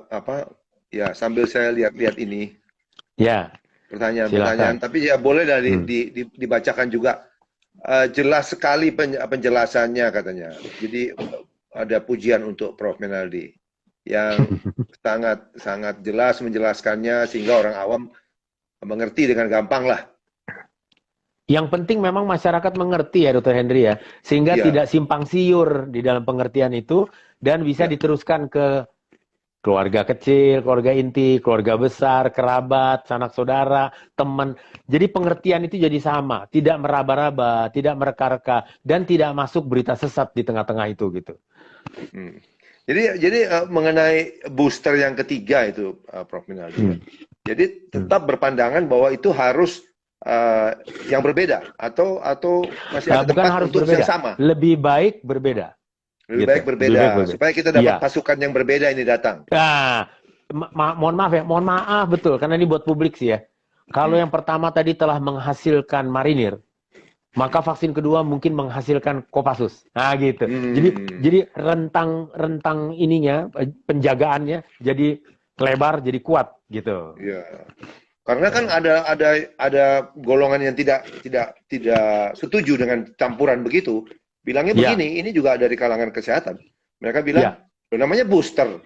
S1: apa? Ya sambil saya lihat-lihat ini.
S2: Ya.
S1: Pertanyaan-pertanyaan, tapi ya boleh dibacakan juga. Jelas sekali penjelasannya katanya. Jadi ada pujian untuk Prof. Menaldi yang sangat jelas menjelaskannya sehingga orang awam mengerti dengan gampang lah.
S2: Yang penting memang masyarakat mengerti ya Dr. Henry ya, sehingga tidak simpang siur di dalam pengertian itu dan bisa diteruskan ke keluarga kecil, keluarga inti, keluarga besar, kerabat, sanak saudara, teman. Jadi pengertian itu jadi sama, tidak meraba-raba, tidak mereka-reka, dan tidak masuk berita sesat di tengah-tengah itu gitu.
S1: Jadi mengenai booster yang ketiga itu, Prof. Minaldi, jadi tetap berpandangan bahwa itu harus yang berbeda atau masih ada
S2: bukan
S1: tempat
S2: harus
S1: untuk
S2: berbeda.
S1: yang sama.
S2: Lebih baik berbeda.
S1: Lebih baik berbeda supaya kita dapat pasukan yang berbeda ini datang.
S2: Nah, mohon maaf betul karena ini buat publik sih ya. Kalau yang pertama tadi telah menghasilkan marinir, maka vaksin kedua mungkin menghasilkan Kopassus. Nah gitu. Jadi rentang ininya penjagaannya jadi lebar, jadi kuat gitu.
S1: Iya. Karena kan ada golongan yang tidak setuju dengan campuran begitu. Bilangnya begini, ini juga dari kalangan kesehatan. Mereka bilang, namanya booster.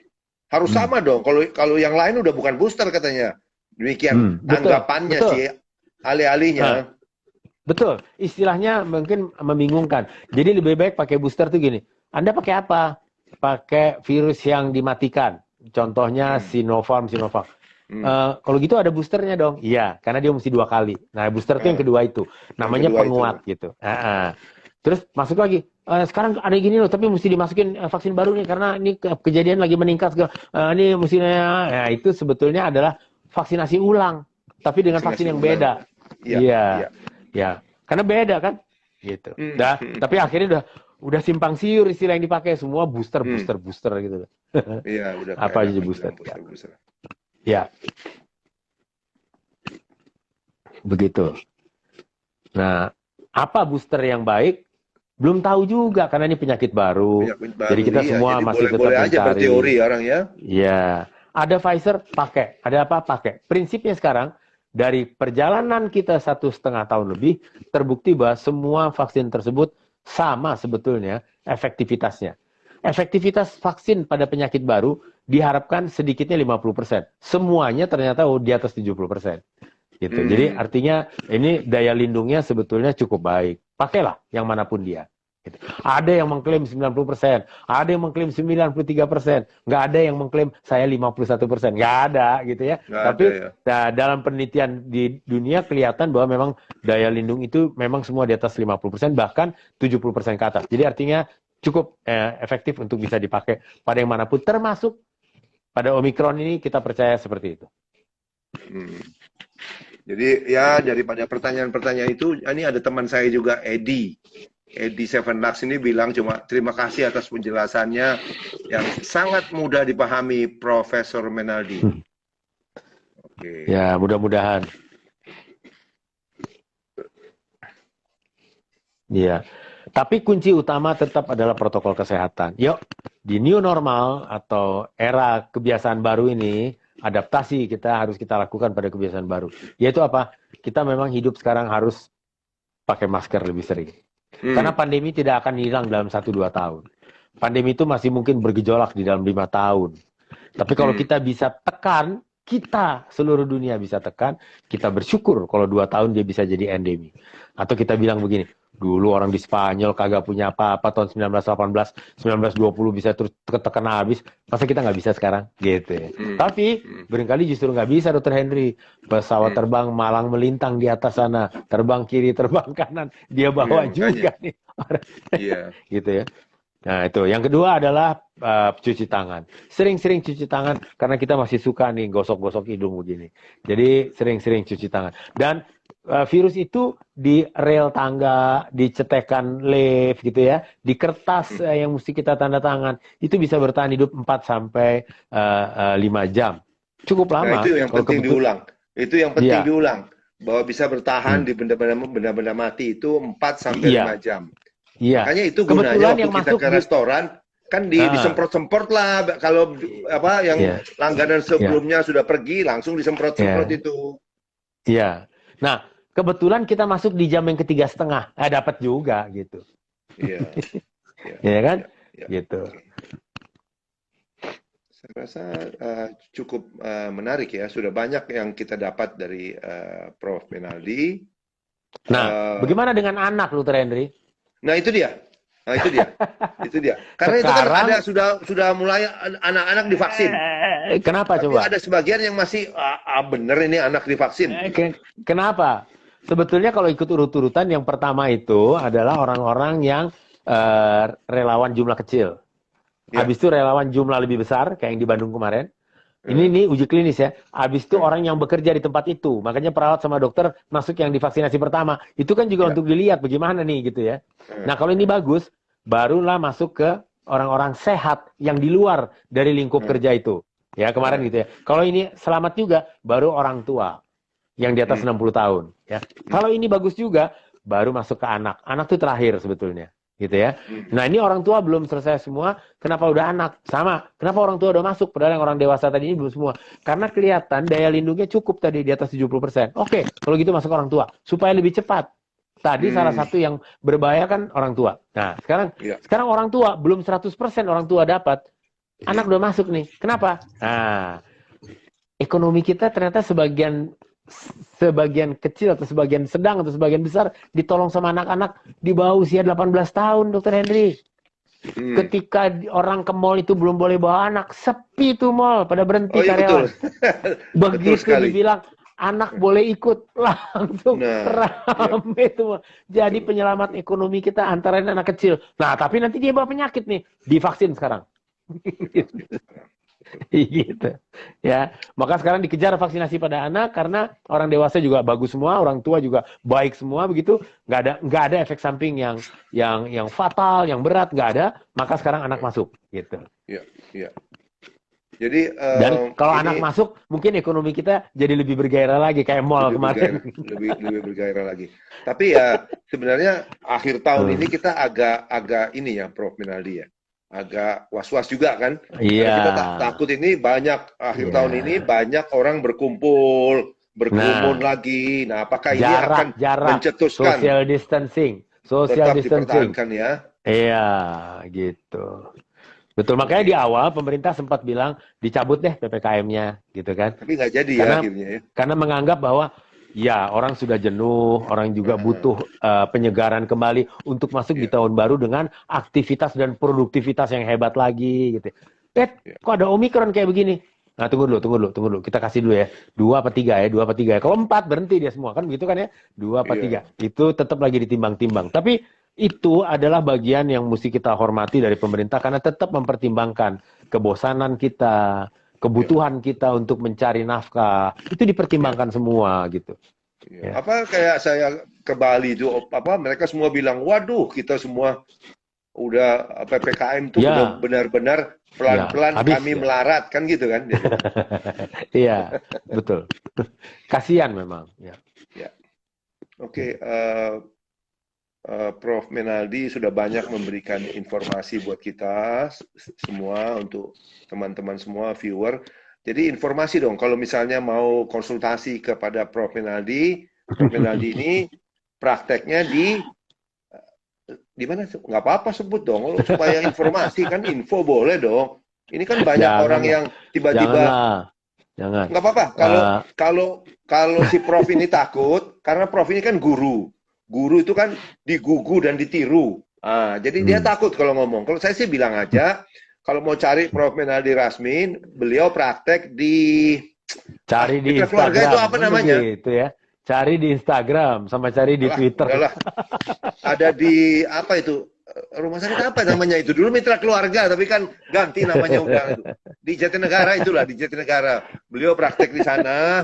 S1: Harus sama dong. Kalau yang lain udah bukan booster katanya. Demikian tanggapannya sih alih-alihnya.
S2: Betul. Istilahnya mungkin membingungkan. Jadi lebih baik pakai booster tuh gini. Anda pakai apa? Pakai virus yang dimatikan. Contohnya Sinopharm. Kalau gitu ada boosternya dong. Iya, karena dia mesti 2 kali. Nah, booster itu yang kedua itu. Namanya penguat gitu. Terus masuk lagi. Sekarang ada gini loh, tapi mesti dimasukin vaksin baru nih karena ini kejadian lagi meningkat. Ini mestinya, nah itu sebetulnya adalah vaksinasi ulang, tapi dengan vaksin yang beda. Iya. Karena beda kan, gitu. Tapi akhirnya udah simpang siur istilah yang dipakai, semua booster,
S1: Hmm.
S2: booster gitu.
S1: Iya, udah
S2: Apa
S1: kayak
S2: aja
S1: anak
S2: booster?
S1: bilang booster.
S2: Ya, begitu. Nah, apa booster yang baik? Belum tahu juga karena ini penyakit baru.
S1: Penyakit
S2: Jadi
S1: baru,
S2: kita
S1: iya.
S2: semua
S1: Jadi
S2: masih tetap
S1: boleh-boleh aja berteori
S2: mencari.
S1: orang ya.
S2: Ya, ada Pfizer pakai, ada apa pakai. Prinsipnya sekarang dari perjalanan kita 1,5 tahun lebih terbukti bahwa semua vaksin tersebut sama sebetulnya efektivitasnya. Efektivitas vaksin pada penyakit baru diharapkan sedikitnya 50%. Semuanya ternyata di atas 70%. Gitu. Jadi
S1: Hmm.
S2: artinya ini daya lindungnya sebetulnya cukup baik. Pakailah yang manapun dia. Gitu. Ada yang mengklaim 90%, ada yang mengklaim 93%, nggak ada yang mengklaim saya 51%, nggak ada gitu ya.
S1: Nggak
S2: Tapi
S1: ada ya.
S2: dalam penelitian di dunia kelihatan bahwa memang daya lindung itu memang semua di atas 50%, bahkan 70% ke atas. Jadi artinya cukup efektif untuk bisa dipakai pada yang manapun, termasuk pada Omikron ini kita percaya seperti itu.
S1: Hmm. Jadi ya daripada pertanyaan-pertanyaan itu, ini ada teman saya juga, Edi Seven Lux ini bilang cuma terima kasih atas penjelasannya yang sangat mudah dipahami Profesor Menaldi. Oke.
S2: Ya, mudah-mudahan. Iya. Tapi kunci utama tetap adalah protokol kesehatan. Yuk, di new normal atau era kebiasaan baru ini, adaptasi harus kita lakukan pada kebiasaan baru. Yaitu apa? Kita memang hidup sekarang harus pakai masker lebih sering. Karena pandemi tidak akan hilang dalam 1-2 tahun. Pandemi itu masih mungkin bergejolak di dalam 5 tahun. Tapi kalau kita bisa tekan, kita seluruh dunia bisa tekan, kita bersyukur kalau 2 tahun dia bisa jadi endemi. Atau kita bilang begini, dulu orang di Spanyol kagak punya apa-apa tahun 1918, 1920 bisa terus ketekan habis, masa kita nggak bisa sekarang? Gitu ya. Tapi berkali justru nggak bisa, Dr. Henry. Pesawat terbang malang melintang di atas sana, terbang kiri, terbang kanan, dia bawa juga nih.
S1: Iya.
S2: Gitu ya. Nah itu, yang kedua adalah cuci tangan. Sering-sering cuci tangan, karena kita masih suka nih gosok-gosok hidung begini. Jadi sering-sering cuci tangan. Dan virus itu di rel tangga, di cetekan lift gitu ya, di kertas yang mesti kita tanda tangan, itu bisa bertahan hidup 4-5 jam. Cukup lama.
S1: Nah, itu yang penting diulang. Itu yang penting diulang. Bahwa bisa bertahan di benda-benda mati itu 4-5 jam.
S2: Iya.
S1: Makanya itu
S2: Kebetulan
S1: gunanya waktu
S2: yang
S1: kita
S2: masuk
S1: ke restoran kan disemprot-semprot lah, kalau apa yang langganan sebelumnya sudah pergi langsung disemprot-semprot itu.
S2: Iya. Nah, kebetulan kita masuk di jam yang ke-3.30, dapat juga gitu.
S1: Iya.
S2: Iya kan?
S1: Ya.
S2: Gitu.
S1: Saya rasa cukup menarik ya. Sudah banyak yang kita dapat dari Prof. Menaldi.
S2: Nah, bagaimana dengan anak, Dr. Henry?
S1: Nah, itu dia. Itu dia. Karena
S2: sekarang,
S1: itu kan ada sudah mulai anak-anak divaksin.
S2: Kenapa?
S1: Tapi
S2: coba?
S1: ada sebagian yang masih bener ini anak divaksin.
S2: Kenapa? Sebetulnya kalau ikut urut-urutan, yang pertama itu adalah orang-orang yang relawan jumlah kecil. Habis itu relawan jumlah lebih besar, kayak yang di Bandung kemarin. Ini uji klinis ya. Habis itu orang yang bekerja di tempat itu. Makanya perawat sama dokter masuk yang divaksinasi pertama. Itu kan juga untuk dilihat bagaimana nih gitu ya. Nah kalau ini bagus, barulah masuk ke orang-orang sehat yang di luar dari lingkup kerja itu. Ya kemarin gitu ya. Kalau ini selamat juga, baru orang tua yang di atas 60 tahun. Ya. Kalau ini bagus juga, baru masuk ke anak. Anak itu terakhir sebetulnya. Gitu ya. Nah ini orang tua belum selesai semua, kenapa udah anak? Sama, kenapa orang tua udah masuk, padahal yang orang dewasa tadi ini belum semua? Karena kelihatan daya lindungnya cukup tadi di atas 70%. Oke, kalau gitu masuk orang tua, supaya lebih cepat. Tadi salah satu yang berbahaya kan orang tua. Nah sekarang orang tua, belum 100% orang tua dapat, anak udah masuk nih, kenapa? Nah, ekonomi kita ternyata sebagian kecil atau sebagian sedang atau sebagian besar ditolong sama anak-anak di bawah usia 18 tahun, Dr. Henry. Ketika orang ke mall itu belum boleh bawa anak, sepi tuh mall, pada berhenti karyawan. Begitu dibilang anak boleh ikut, langsung rame tuh. Jadi penyelamat ekonomi kita antara anak kecil. Nah, tapi nanti dia bawa penyakit nih, divaksin sekarang. gitu ya. Maka sekarang dikejar vaksinasi pada anak karena orang dewasa juga bagus semua, orang tua juga baik semua begitu, nggak ada efek samping yang fatal, yang berat nggak ada. Maka sekarang anak masuk gitu.
S1: Iya, iya. Jadi
S2: Dan kalau anak
S1: ini
S2: masuk, mungkin ekonomi kita jadi lebih bergairah lagi kayak mall
S1: lebih
S2: kemarin.
S1: bergairah, lebih bergairah lagi. Tapi ya sebenarnya akhir tahun ini kita agak ini ya, Prof Minaldi ya, agak was-was juga kan, karena
S2: Iya,
S1: kita takut ini banyak akhir
S2: iya.
S1: tahun ini banyak orang berkumpul, berkerumun
S2: Nah,
S1: lagi. Nah, apakah ini akan
S2: jarak,
S1: mencetuskan
S2: social distancing, social
S1: tetap
S2: distancing.
S1: dipertahankan ya?
S2: Iya, gitu. Betul, makanya di
S1: Oke.
S2: awal pemerintah sempat bilang dicabut deh PPKM-nya, gitu kan.
S1: Tapi nggak jadi ya
S2: Karena
S1: akhirnya ya.
S2: karena menganggap bahwa ya orang sudah jenuh, orang juga
S1: Heeh,
S2: butuh penyegaran kembali untuk masuk di
S1: iya,
S2: tahun baru dengan aktivitas dan produktivitas yang hebat lagi, gitu.
S1: iya,
S2: Kok ada Omikron kayak begini? Nah, tunggu dulu. Kita kasih dulu ya. 2 apa 3 ya, 2 apa 3 ya. Kalau 4 berhenti dia semua kan gitu kan ya. 2 apa 3.
S1: iya.
S2: Itu tetap lagi ditimbang-timbang. Tapi itu adalah bagian yang mesti kita hormati dari pemerintah karena tetap mempertimbangkan kebosanan kita,
S1: Iya.
S2: kebutuhan kita untuk mencari nafkah. Itu
S1: Iya.
S2: dipertimbangkan semua gitu.
S1: Iya.
S2: Ya.
S1: Apa kayak saya ke Bali itu apa mereka semua bilang, waduh kita semua udah PPKM itu
S2: Ya,
S1: benar-benar
S2: ya,
S1: pelan-pelan
S2: habis
S1: kami
S2: ya.
S1: melarat kan gitu kan dia bilang.
S2: Iya, betul. Kasihan memang, ya.
S1: Ya, oke. Prof Menaldi sudah banyak memberikan informasi buat kita semua untuk teman-teman semua viewer. Jadi informasi dong kalau misalnya mau konsultasi kepada Prof Menaldi ini prakteknya di mana? Nggak apa-apa sebut dong, supaya informasi kan info boleh dong. Ini kan banyak orang
S2: Janganlah,
S1: yang tiba-tiba
S2: janganlah, jangan.
S1: nggak apa-apa. Kalau
S2: Eh,
S1: kalau kalau si Prof ini takut, karena Prof ini kan guru. Guru itu kan digugu dan ditiru. Ah, jadi dia
S2: hmm.
S1: takut kalau ngomong. Kalau saya sih bilang aja, kalau mau cari Prof Menaldi Rasmin, beliau praktek di
S2: Cari di
S1: mitra keluarga itu
S2: Instagram,
S1: apa
S2: kan
S1: namanya?
S2: begitu ya. Cari di Instagram, sama cari di
S1: Alah,
S2: Twitter.
S1: udahlah. Ada di apa itu? Rumah sakit apa namanya itu? Dulu mitra keluarga, tapi kan ganti namanya udah itu. Di Jatinegara itulah, di Jatinegara. Beliau praktek di sana.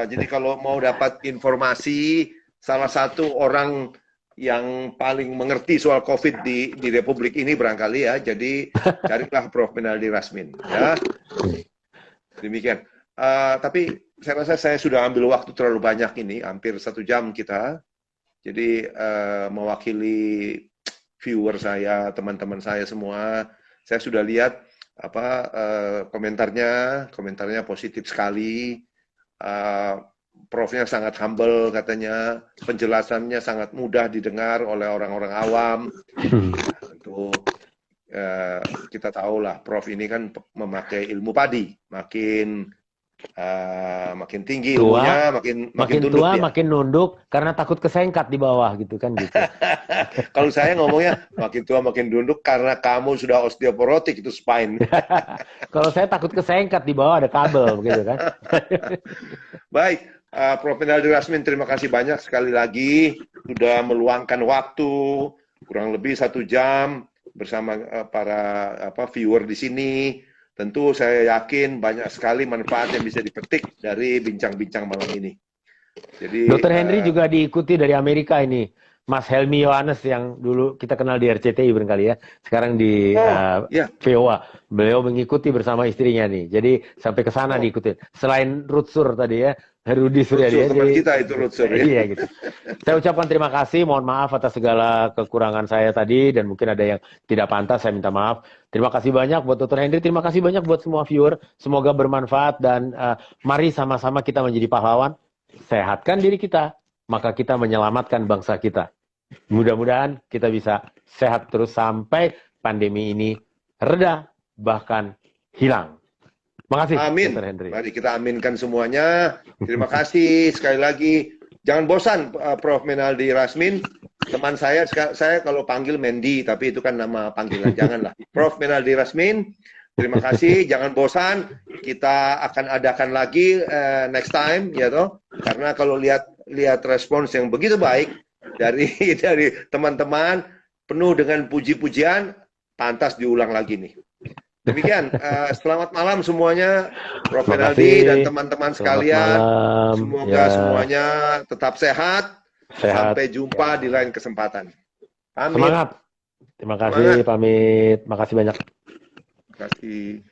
S1: Jadi kalau mau dapat informasi, salah satu orang yang paling mengerti soal COVID di Republik ini barangkali ya. Jadi carilah Prof Menaldi Rasmin. Ya, demikian. Tapi saya rasa saya sudah ambil waktu terlalu banyak ini, hampir 1 jam kita. Jadi mewakili viewer saya, teman-teman saya semua, saya sudah lihat apa komentarnya positif sekali. Profnya sangat humble katanya, penjelasannya sangat mudah didengar oleh orang-orang awam. Tentu kita tahulah Prof ini kan memakai ilmu padi, makin tinggi ilmunya,
S2: Tua,
S1: makin
S2: makin
S1: tunduk
S2: tua,
S1: dia.
S2: makin nunduk karena takut kesengkat di bawah gitu kan gitu.
S1: Kalau saya ngomongnya makin tua makin tunduk karena kamu sudah osteoporotik itu spine.
S2: Kalau saya takut kesengkat di bawah ada kabel begitu kan.
S1: Baik, Prof. Menaldi Rasmin, terima kasih banyak sekali lagi sudah meluangkan waktu kurang lebih 1 jam bersama para viewer di sini. Tentu saya yakin banyak sekali manfaat yang bisa dipetik dari bincang-bincang malam ini. Jadi,
S2: Dr. Henry juga diikuti dari Amerika ini. Mas Helmi Yohanes yang dulu kita kenal di RCTI barangkali ya. Sekarang di
S1: ya,
S2: VOA. Beliau mengikuti bersama istrinya nih. Jadi sampai ke sana diikutin. Selain Rutsur tadi ya, Rudi Suryadi.
S1: teman kita itu Rutsur ya.
S2: Iya gitu. Saya ucapkan terima kasih, mohon maaf atas segala kekurangan saya tadi dan mungkin ada yang tidak pantas, saya minta maaf. Terima kasih banyak buat Dr. Henry, terima kasih banyak buat semua viewer. Semoga bermanfaat dan mari sama-sama kita menjadi pahlawan. Sehatkan diri kita, maka kita menyelamatkan bangsa kita. Mudah-mudahan kita bisa sehat terus sampai pandemi ini reda, bahkan hilang. Makasih,
S1: Amin.
S2: Dr. Henry.
S1: Mari kita aminkan semuanya. Terima kasih sekali lagi. Jangan bosan, Prof. Menaldi Rasmin. Teman saya kalau panggil Mendy, tapi itu kan nama panggilan. Janganlah. Prof. Menaldi Rasmin, terima kasih. Jangan bosan. Kita akan adakan lagi next time, ya toh. Karena kalau lihat respons yang begitu baik dari teman-teman, penuh dengan puji-pujian, pantas diulang lagi nih. Demikian, selamat malam semuanya, Prof.
S2: Terima
S1: Renaldi
S2: kasih.
S1: dan teman-teman
S2: Selamat
S1: sekalian.
S2: malam.
S1: Semoga
S2: Ya,
S1: semuanya tetap sehat.
S2: sehat.
S1: Sampai jumpa di lain kesempatan. Pamit.
S2: Semangat. Terima kasih,
S1: Semangat.
S2: pamit. Makasih banyak.
S1: Terima kasih.